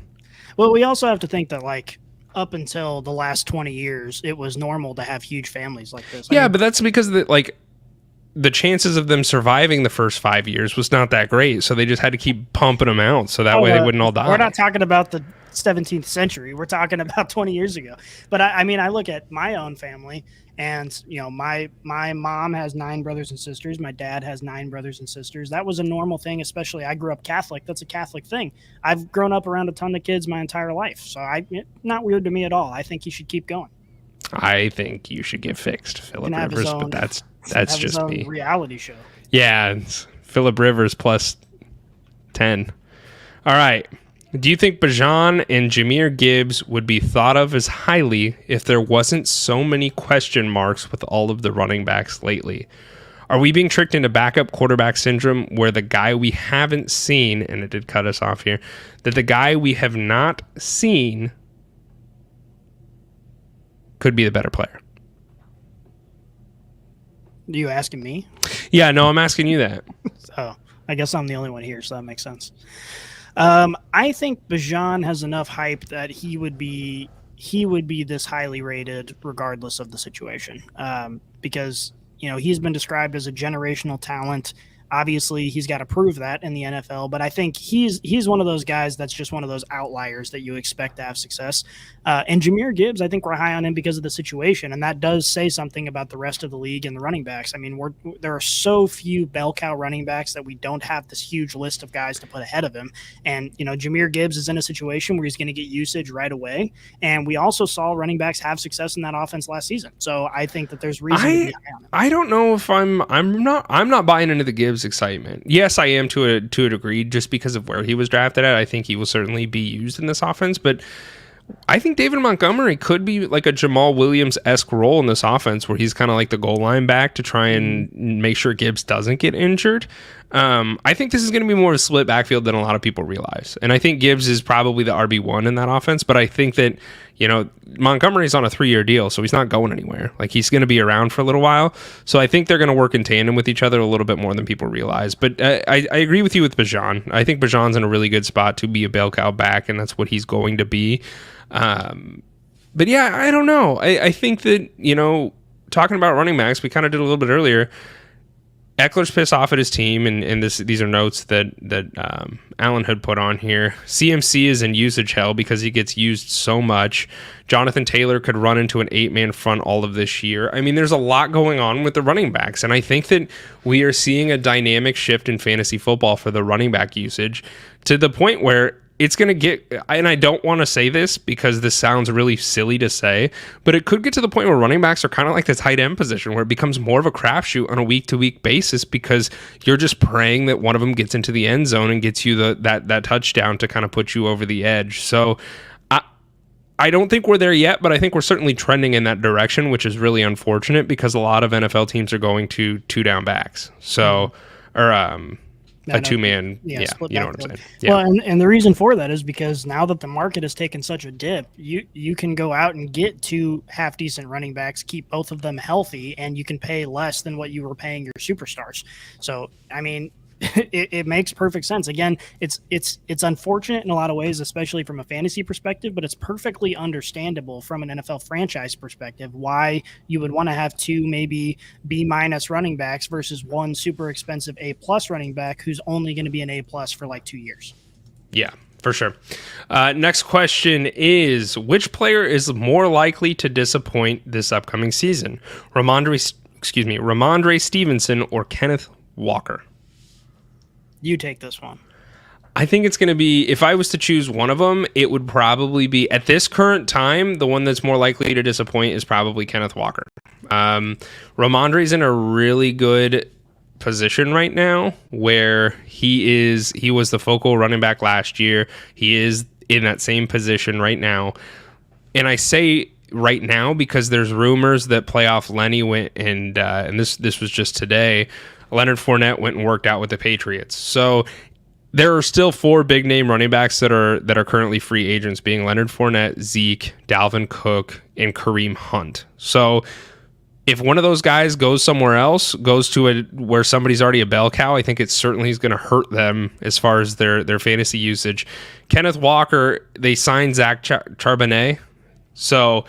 Well, we also have to think that like up until the last 20 years, it was normal to have huge families like this. Yeah, but that's because the chances of them surviving the first 5 years was not that great. So they just had to keep pumping them out so that way they wouldn't all die. We're not talking about the 17th century. We're talking about 20 years ago. But I mean, I look at my own family, and my mom has 9 brothers and sisters. My dad has 9 brothers and sisters. That was a normal thing, especially I grew up Catholic. That's a Catholic thing. I've grown up around a ton of kids my entire life. So not weird to me at all. I think you should keep going. I think you should get fixed, Philip Rivers, but that's just me. Reality show. Yeah, it's Philip Rivers plus 10. All right. Do you think Bijan and Jahmyr Gibbs would be thought of as highly if there wasn't so many question marks with all of the running backs lately? Are we being tricked into backup quarterback syndrome where the guy we haven't seen, and it did cut us off here, that the guy we have not seen could be the better player? Are you asking me? Yeah, no, I'm asking you that. Oh, I guess I'm the only one here, so that makes sense. I think Bijan has enough hype that he would be this highly rated regardless of the situation. Because he's been described as a generational talent. Obviously, he's got to prove that in the NFL, but I think he's one of those guys that's just one of those outliers that you expect to have success. And Jahmyr Gibbs, I think we're high on him because of the situation, and that does say something about the rest of the league and the running backs. I mean, there are so few bell cow running backs that we don't have this huge list of guys to put ahead of him. And, Jahmyr Gibbs is in a situation where he's going to get usage right away. And we also saw running backs have success in that offense last season. So I think that there's reason to be high on him. I don't know if I'm not buying into the Gibbs excitement. Yes, I am to a degree just because of where he was drafted at. I think he will certainly be used in this offense, but I think David Montgomery could be like a Jamal Williams-esque role in this offense where he's kind of like the goal line back to try and make sure Gibbs doesn't get injured. I think this is going to be more of a split backfield than a lot of people realize. And I think Gibbs is probably the RB1 in that offense, but I think that, Montgomery's on a 3-year deal, so he's not going anywhere. Like, he's going to be around for a little while. So I think they're going to work in tandem with each other a little bit more than people realize. But I agree with you with Bijan. I think Bijan's in a really good spot to be a bell cow back, and that's what he's going to be. But yeah, I don't know. I think that, talking about running backs, we kind of did a little bit earlier. Eckler's pissed off at his team, and these are notes that Alan had put on here. CMC is in usage hell because he gets used so much. Jonathan Taylor could run into an 8-man front all of this year. I mean, there's a lot going on with the running backs, and I think that we are seeing a dynamic shift in fantasy football for the running back usage to the point where it's going to get, and I don't want to say this because this sounds really silly to say, but it could get to the point where running backs are kind of like the tight end position where it becomes more of a crapshoot on a week-to-week basis because you're just praying that one of them gets into the end zone and gets you that touchdown to kind of put you over the edge. So I don't think we're there yet, but I think we're certainly trending in that direction, which is really unfortunate because a lot of NFL teams are going to 2-down backs. So, a 2-man, you know what I'm saying. Yeah. Well, and the reason for that is because now that the market has taken such a dip, you can go out and get 2 half-decent running backs, keep both of them healthy, and you can pay less than what you were paying your superstars. So, I mean, it makes perfect sense. Again, it's unfortunate in a lot of ways, especially from a fantasy perspective, but it's perfectly understandable from an NFL franchise perspective why you would want to have 2 maybe B- running backs versus 1 super expensive A+ running back who's only going to be an A+ for like 2 years. Yeah, for sure. Next question is, which player is more likely to disappoint this upcoming season? Ramondre Stevenson or Kenneth Walker? You take this one. I think it's going to be, if I was to choose one of them, it would probably be, at this current time, the one that's more likely to disappoint is probably Kenneth Walker. Ramondre's in a really good position right now where he was the focal running back last year. He is in that same position right now. And I say right now because there's rumors that playoff Lenny went and this was just today, Leonard Fournette went and worked out with the Patriots. So there are still 4 big name running backs that are currently free agents, being Leonard Fournette, Zeke, Dalvin Cook, and Kareem Hunt. So if one of those guys goes somewhere else, goes to where somebody's already a bell cow, I think it certainly is going to hurt them as far as their fantasy usage. Kenneth Walker, they signed Zach Charbonnet, so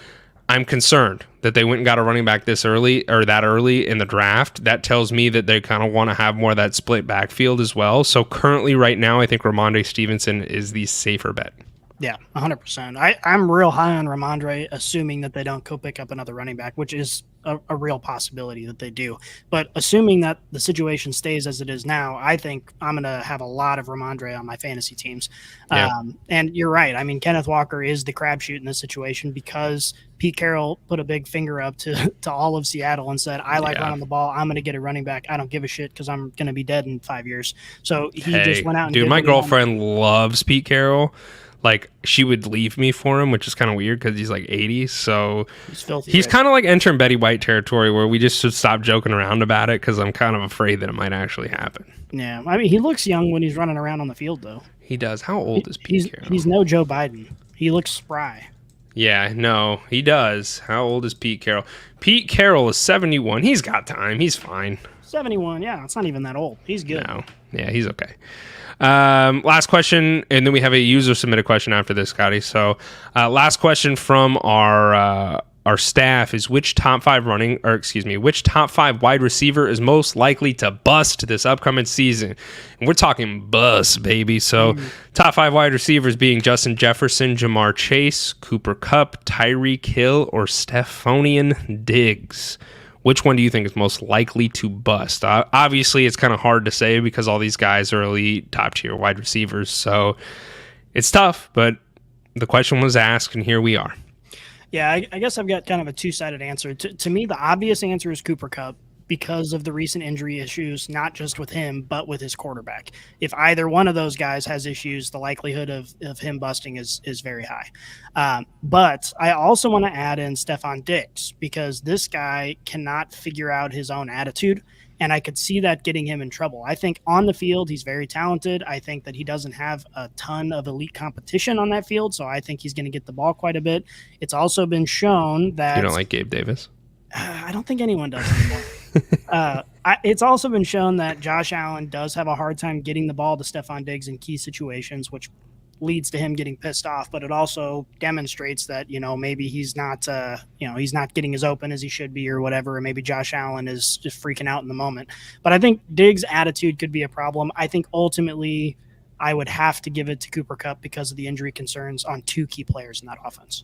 I'm concerned that they went and got a running back that early in the draft. That tells me that they kind of want to have more of that split backfield as well. So currently right now, I think Ramondre Stevenson is the safer bet. Yeah, 100%. I'm real high on Ramondre, assuming that they don't go pick up another running back, which is a real possibility that they do. But assuming that the situation stays as it is now, I think I'm going to have a lot of Ramondre on my fantasy teams. Yeah. And you're right. I mean, Kenneth Walker is the crapshoot in this situation because Pete Carroll put a big finger up to all of Seattle and said, I like running the ball. I'm going to get a running back. I don't give a shit because I'm going to be dead in 5 years. So he just went out and dude, my girlfriend loves Pete Carroll. Like, she would leave me for him, which is kind of weird because he's like 80. So he's filthy. He's kind of like entering Betty White territory where we just should stop joking around about it because I'm kind of afraid that it might actually happen. Yeah. I mean, he looks young when he's running around on the field, though. He does. How old is Pete Carroll? He's no Joe Biden. He looks spry. Yeah, no, he does. How old is Pete Carroll? Pete Carroll is 71. He's got time. He's fine. 71. Yeah, it's not even that old. He's good. No. Yeah, he's okay. Last question, and then we have a user submitted question after this, Scotty. So, last question from our staff is which top 5 wide receiver is most likely to bust this upcoming season? And we're talking bust, baby. So, top 5 wide receivers being Justin Jefferson, Jamar Chase, Cooper Kupp, Tyreek Hill, or Stephonian Diggs. Which one do you think is most likely to bust? Obviously, it's kind of hard to say because all these guys are elite, top-tier wide receivers. So it's tough, but the question was asked, and here we are. Yeah, I guess I've got kind of a two-sided answer. To me, the obvious answer is Cooper Kupp because of the recent injury issues, not just with him, but with his quarterback. If either one of those guys has issues, the likelihood of him busting is very high. But I also want to add in Stephon Diggs because this guy cannot figure out his own attitude, and I could see that getting him in trouble. I think on the field, he's very talented. I think that he doesn't have a ton of elite competition on that field, so I think he's going to get the ball quite a bit. It's also been shown that... You don't like Gabe Davis? I don't think anyone does anymore. It's also been shown that Josh Allen does have a hard time getting the ball to Stephon Diggs in key situations, which leads to him getting pissed off. But it also demonstrates that, maybe he's not getting as open as he should be or whatever. Or maybe Josh Allen is just freaking out in the moment. But I think Diggs' attitude could be a problem. I think ultimately I would have to give it to Cooper Kupp because of the injury concerns on 2 key players in that offense.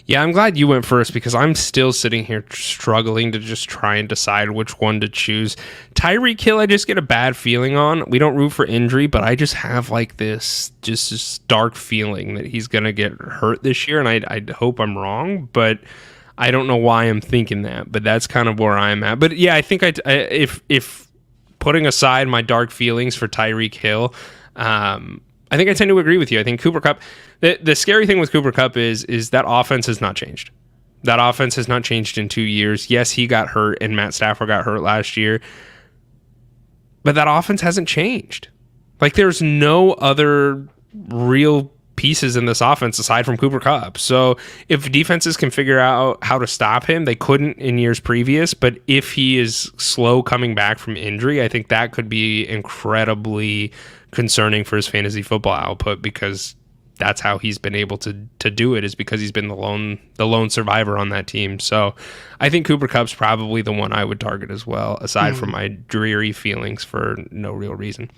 Yeah, I'm glad you went first because I'm still sitting here struggling to just try and decide which one to choose. Tyreek Hill, I just get a bad feeling on. We don't root for injury, but I just have like this dark feeling that he's going to get hurt this year, and I hope I'm wrong, but I don't know why I'm thinking that, but that's kind of where I'm at. But yeah, I think if putting aside my dark feelings for Tyreek Hill, I think I tend to agree with you. I think Cooper Kupp, the scary thing with Cooper Kupp is that offense has not changed. That offense has not changed in 2 years. Yes, he got hurt and Matt Stafford got hurt last year, but that offense hasn't changed. Like, there's no other real pieces in this offense aside from Cooper Kupp. So if defenses can figure out how to stop him, they couldn't in years previous, but if he is slow coming back from injury, I think that could be incredibly concerning for his fantasy football output because that's how he's been able to do it, is because he's been the lone survivor on that team. So I think Cooper Kupp's probably the one I would target as well, aside from my dreary feelings for no real reason.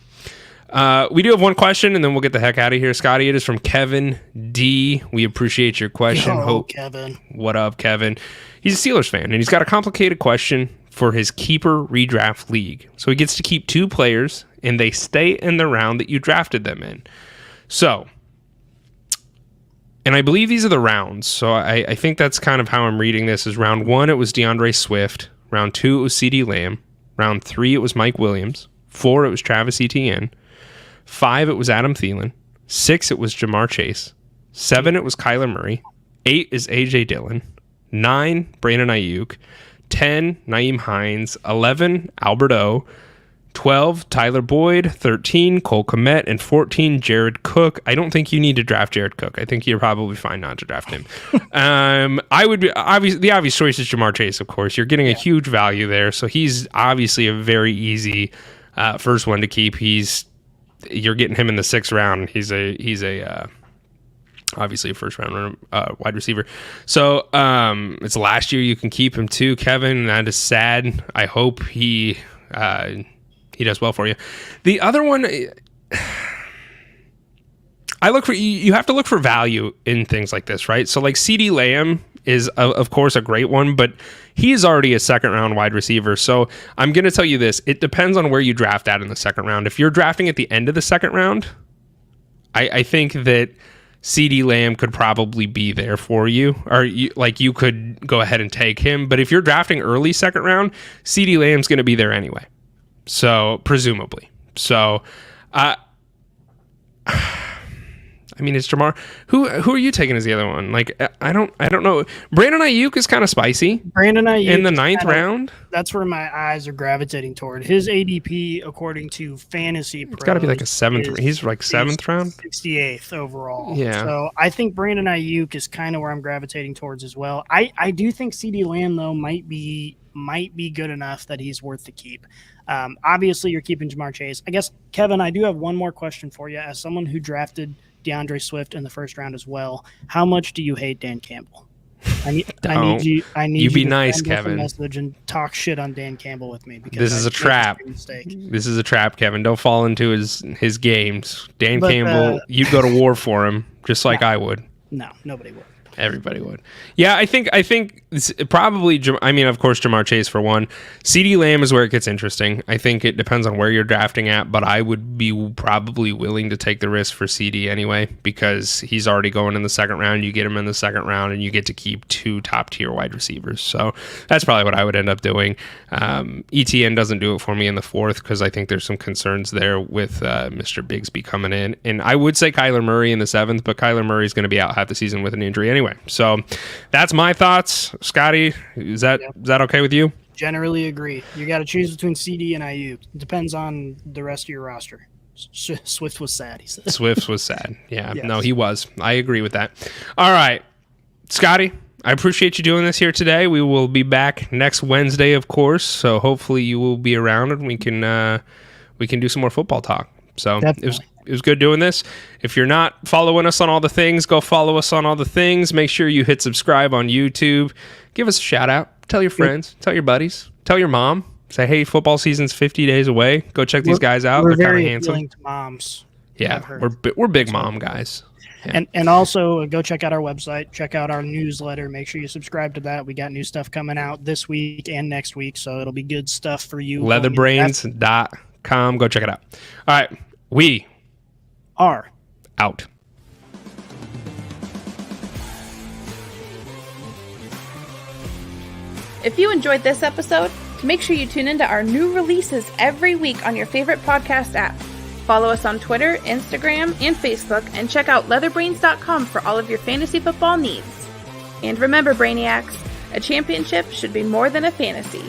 We do have one question, and then we'll get the heck out of here, Scotty. It is from Kevin D. We appreciate your question. Kevin. What up, Kevin? He's a Steelers fan, and he's got a complicated question for his keeper redraft league. So he gets to keep 2 players, and they stay in the round that you drafted them in. So, and I believe these are the rounds. So I think that's kind of how I'm reading this. Is round 1, it was DeAndre Swift. Round 2, it was CeeDee Lamb. Round 3, it was Mike Williams. 4, it was Travis Etienne. 5, it was Adam Thielen. 6, it was Jamar Chase. 7, it was Kyler Murray. 8 is A.J. Dillon. 9, Brandon Ayuk. 10, Naeem Hines. 11, Albert O. 12, Tyler Boyd. 13, Cole Kmet. And 14, Jared Cook. I don't think you need to draft Jared Cook. I think you're probably fine not to draft him. I would be the obvious choice is Jamar Chase, of course. You're getting a huge value there. So he's obviously a very easy first one to keep. You're getting him in the 6th round. He's obviously a first round wide receiver. So it's last year. You can keep him too, Kevin. That is sad. I hope he does well for you. The other one, you have to look for value in things like this, right? So like CeeDee Lamb is of course a great one, but he's already a 2nd round wide receiver. So I'm going to tell you this. It depends on where you draft at in the 2nd round. If you're drafting at the end of the 2nd round, I think that CeeDee Lamb could probably be there for you, or you could go ahead and take him. But if you're drafting early 2nd round, CeeDee Lamb's going to be there anyway. So presumably. So, I mean, it's Jamar. Who are you taking as the other one? Like, I don't know. Brandon Ayuk is kind of spicy. Brandon Ayuk in the 9th round. That's where my eyes are gravitating toward. His ADP, according to Fantasy Pros, it's got to be like a 7th. He's like 7th round, 68th overall. Yeah. So I think Brandon Ayuk is kind of where I'm gravitating towards as well. I do think CeeDee Lamb though might be good enough that he's worth the keep. Obviously, you're keeping Jamar Chase. I guess, Kevin, I do have one more question for you. As someone who drafted DeAndre Swift in the 1st round as well, how much do you hate Dan Campbell? I need you be to nice, send us a Kevin. Message and talk shit on Dan Campbell with me, because This is a trap. This is a trap, Kevin. Don't fall into his games. Campbell, you'd go to war for him, just like I would. No, nobody would. Everybody would. Yeah, I think it's probably, I mean, of course, Jamar Chase for one. CeeDee Lamb is where it gets interesting. I think it depends on where you're drafting at, but I would be probably willing to take the risk for CD anyway, because he's already going in the 2nd round. You get him in the 2nd round, and you get to keep 2 top-tier wide receivers. So that's probably what I would end up doing. ETN doesn't do it for me in the 4th, because I think there's some concerns there with Mr. Bigsby coming in. And I would say Kyler Murray in the 7th, but Kyler Murray is going to be out half the season with an injury anyway. So that's my thoughts. Scotty, is that okay with you? Generally agree. You got to choose between CD and Ayuk. It depends on the rest of your roster. Swift was sad, he said. Swift was sad. Yeah, Yes. No, he was. I agree with that. All right, Scotty, I appreciate you doing this here today. We will be back next Wednesday, of course. So hopefully you will be around and we can do some more football talk. So it was good doing this. If you're not following us on all the things, go follow us on all the things. Make sure you hit subscribe on YouTube. Give us a shout out. Tell your friends. Tell your buddies. Tell your mom. Say, hey, football season's 50 days away. Go check these guys out. They're kind of handsome. To moms. Yeah, we're big mom guys. Yeah. And also go check out our website. Check out our newsletter. Make sure you subscribe to that. We got new stuff coming out this week and next week, so it'll be good stuff for you. Leatherbrains.com. Go check it out. All right, we are out. If you enjoyed this episode, make sure you tune into our new releases every week on your favorite podcast app. Follow us on Twitter, Instagram, and Facebook, and check out leatherbrains.com for all of your fantasy football needs. And remember, Brainiacs, a championship should be more than a fantasy.